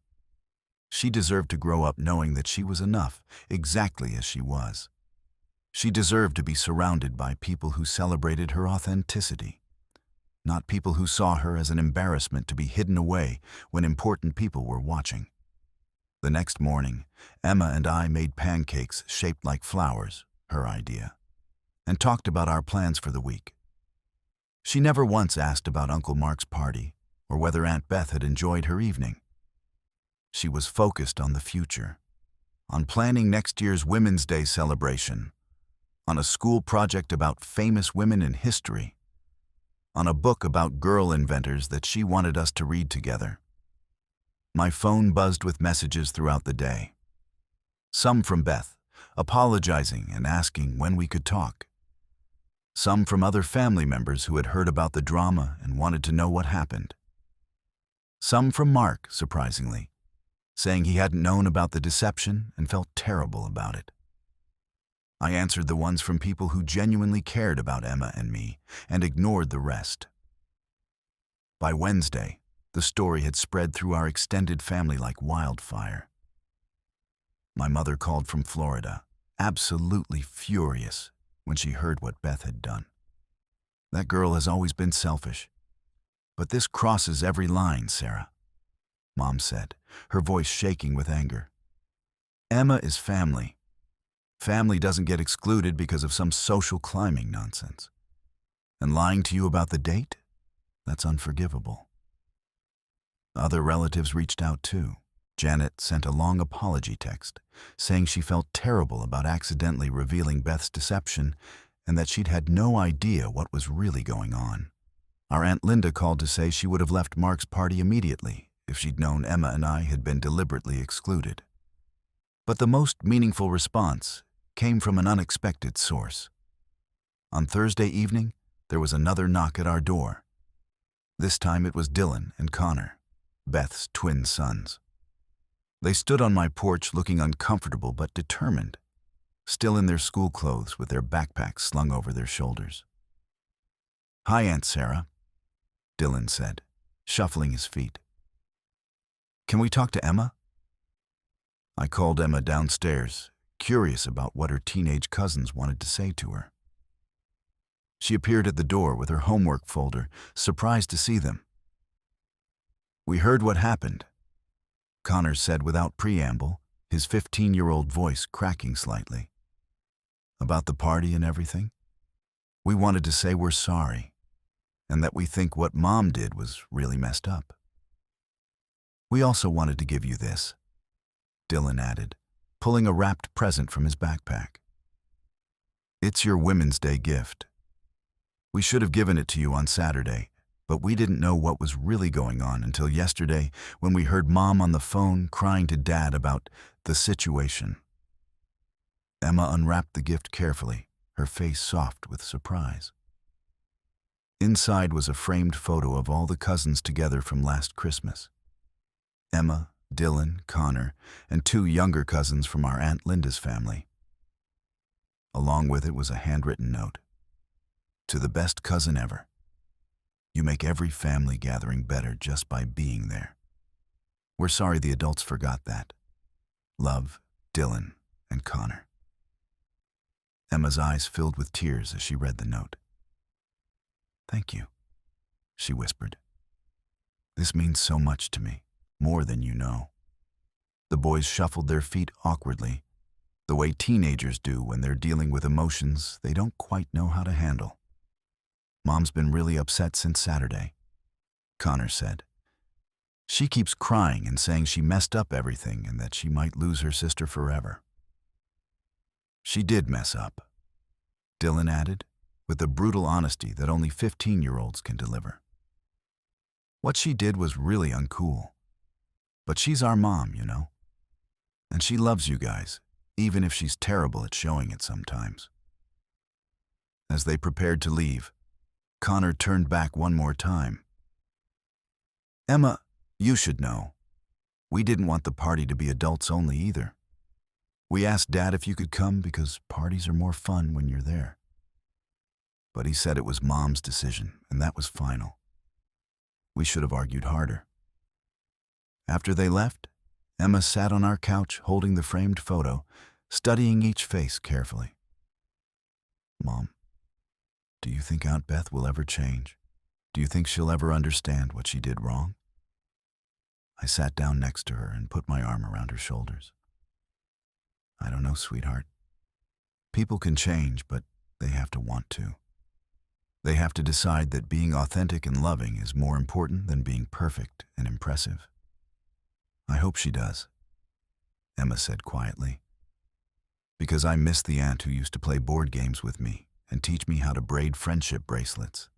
She deserved to grow up knowing that she was enough, exactly as she was. She deserved to be surrounded by people who celebrated her authenticity, not people who saw her as an embarrassment to be hidden away when important people were watching. The next morning, Emma and I made pancakes shaped like flowers, her idea, and talked about our plans for the week. She never once asked about Uncle Mark's party or whether Aunt Beth had enjoyed her evening. She was focused on the future, on planning next year's Women's Day celebration, on a school project about famous women in history, on a book about girl inventors that she wanted us to read together. My phone buzzed with messages throughout the day. Some from Beth, apologizing and asking when we could talk. Some from other family members who had heard about the drama and wanted to know what happened. Some from Mark, surprisingly, saying he hadn't known about the deception and felt terrible about it. I answered the ones from people who genuinely cared about Emma and me and ignored the rest. By Wednesday, the story had spread through our extended family like wildfire. My mother called from Florida, absolutely furious when she heard what Beth had done. "That girl has always been selfish. But this crosses every line, Sarah," Mom said, her voice shaking with anger. "Emma is family. Family doesn't get excluded because of some social climbing nonsense. And lying to you about the date? That's unforgivable." Other relatives reached out too. Janet sent a long apology text, saying she felt terrible about accidentally revealing Beth's deception and that she'd had no idea what was really going on. Our Aunt Linda called to say she would have left Mark's party immediately if she'd known Emma and I had been deliberately excluded. But the most meaningful response came from an unexpected source. On Thursday evening, there was another knock at our door. This time it was Dylan and Connor, Beth's twin sons. They stood on my porch looking uncomfortable but determined, still in their school clothes with their backpacks slung over their shoulders. "Hi, Aunt Sarah," Dylan said, shuffling his feet. "Can we talk to Emma?" I called Emma downstairs, curious about what her teenage cousins wanted to say to her. She appeared at the door with her homework folder, surprised to see them. "We heard what happened," Connor said without preamble, his 15-year-old voice cracking slightly. "About the party and everything. We wanted to say we're sorry, and that we think what Mom did was really messed up." We also wanted to give you this, Dylan added, pulling a wrapped present from his backpack. It's your Women's Day gift. We should have given it to you on Saturday, but we didn't know what was really going on until yesterday when we heard Mom on the phone crying to Dad about the situation. Emma unwrapped the gift carefully, her face soft with surprise. Inside was a framed photo of all the cousins together from last Christmas. Emma, Dylan, Connor, and 2 younger cousins from our Aunt Linda's family. Along with it was a handwritten note. To the best cousin ever. You make every family gathering better just by being there. We're sorry the adults forgot that. Love, Dylan, and Connor. Emma's eyes filled with tears as she read the note. Thank you, she whispered. This means so much to me, more than you know. The boys shuffled their feet awkwardly, the way teenagers do when they're dealing with emotions they don't quite know how to handle. Mom's been really upset since Saturday, Connor said. She keeps crying and saying she messed up everything and that she might lose her sister forever. She did mess up, Dylan added, with the brutal honesty that only 15-year-olds can deliver. What she did was really uncool. But she's our mom, you know. And she loves you guys, even if she's terrible at showing it sometimes. As they prepared to leave, Connor turned back one more time. Emma, you should know. We didn't want the party to be adults only either. We asked Dad if you could come because parties are more fun when you're there. But he said it was Mom's decision, and that was final. We should have argued harder. After they left, Emma sat on our couch holding the framed photo, studying each face carefully. Mom, do you think Aunt Beth will ever change? Do you think she'll ever understand what she did wrong? I sat down next to her and put my arm around her shoulders. I don't know, sweetheart. People can change, but they have to want to. They have to decide that being authentic and loving is more important than being perfect and impressive. I hope she does, Emma said quietly. Because I miss the aunt who used to play board games with me and teach me how to braid friendship bracelets.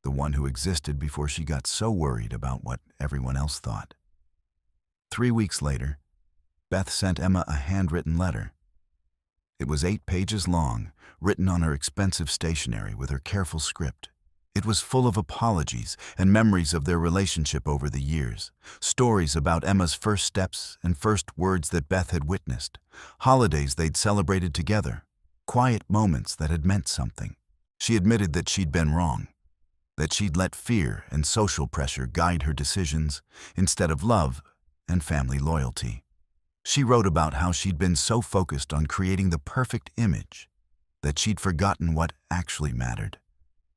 The one who existed before she got so worried about what everyone else thought. 3 weeks later, Beth sent Emma a handwritten letter. It was 8 pages long, written on her expensive stationery with her careful script. It was full of apologies and memories of their relationship over the years, stories about Emma's first steps and first words that Beth had witnessed, holidays they'd celebrated together, quiet moments that had meant something. She admitted that she'd been wrong, that she'd let fear and social pressure guide her decisions instead of love and family loyalty. She wrote about how she'd been so focused on creating the perfect image that she'd forgotten what actually mattered.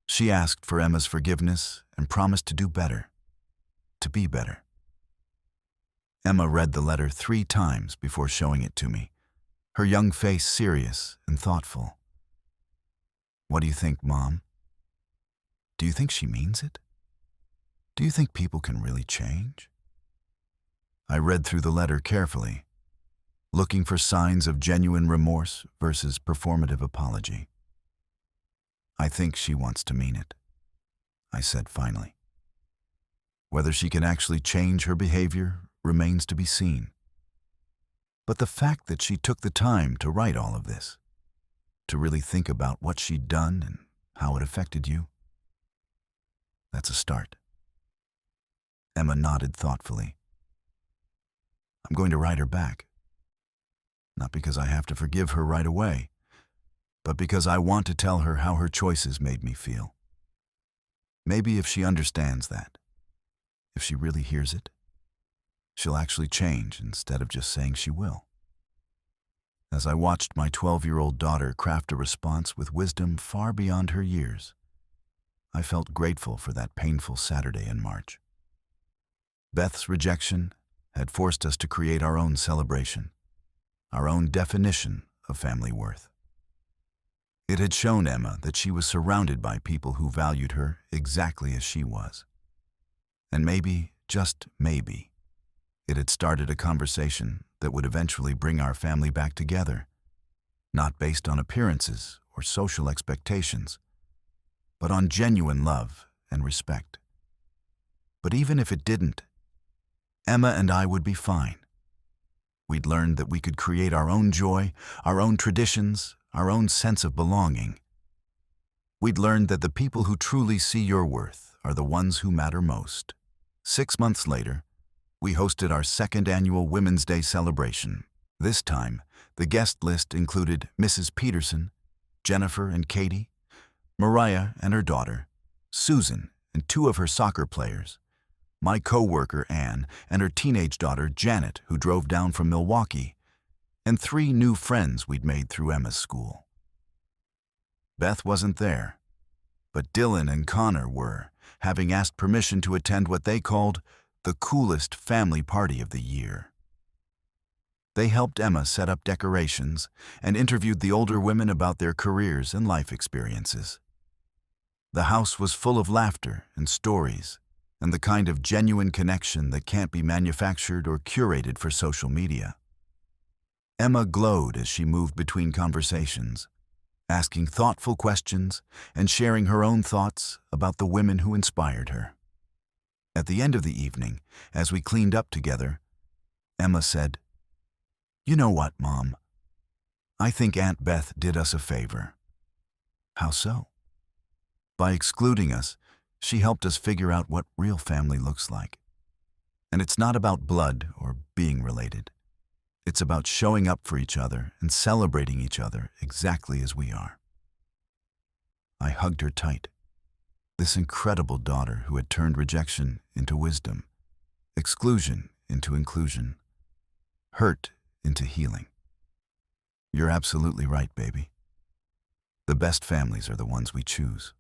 She asked for Emma's forgiveness and promised to do better, to be better. Emma read the letter 3 times before showing it to me, her young face serious and thoughtful. What do you think, Mom? Do you think she means it? Do you think people can really change? I read through the letter carefully, looking for signs of genuine remorse versus performative apology. I think she wants to mean it, I said finally. Whether she can actually change her behavior remains to be seen. But the fact that she took the time to write all of this, to really think about what she'd done and how it affected you, that's a start. Emma nodded thoughtfully. I'm going to write her back. Not because I have to forgive her right away, but because I want to tell her how her choices made me feel. Maybe if she understands that, if she really hears it, she'll actually change instead of just saying she will. As I watched my 12-year-old daughter craft a response with wisdom far beyond her years, I felt grateful for that painful Saturday in March. Beth's rejection had forced us to create our own celebration, our own definition of family worth. It had shown Emma that she was surrounded by people who valued her exactly as she was. And maybe, just maybe, It had started a conversation that would eventually bring our family back together, not based on appearances or social expectations, but on genuine love and respect. But even if it didn't, Emma and I would be fine. We'd learned that we could create our own joy, our own traditions, our own sense of belonging. We'd learned that the people who truly see your worth are the ones who matter most. 6 months later, we hosted our second annual Women's Day celebration. This time, the guest list included Mrs. Peterson, Jennifer and Katie, Mariah and her daughter, Susan and 2 of her soccer players, my co-worker Anne and her teenage daughter Janet, who drove down from Milwaukee, and 3 new friends we'd made through Emma's school. Beth wasn't there, but Dylan and Connor were, having asked permission to attend what they called the coolest family party of the year. They helped Emma set up decorations and interviewed the older women about their careers and life experiences. The house was full of laughter and stories, and the kind of genuine connection that can't be manufactured or curated for social media. Emma glowed as she moved between conversations, asking thoughtful questions and sharing her own thoughts about the women who inspired her. At the end of the evening, as we cleaned up together, Emma said, "You know what, Mom? I think Aunt Beth did us a favor." "How so?" "By excluding us, she helped us figure out what real family looks like. And it's not about blood or being related. It's about showing up for each other and celebrating each other exactly as we are." I hugged her tight. This incredible daughter who had turned rejection into wisdom, exclusion into inclusion, hurt into healing. "You're absolutely right, baby. The best families are the ones we choose."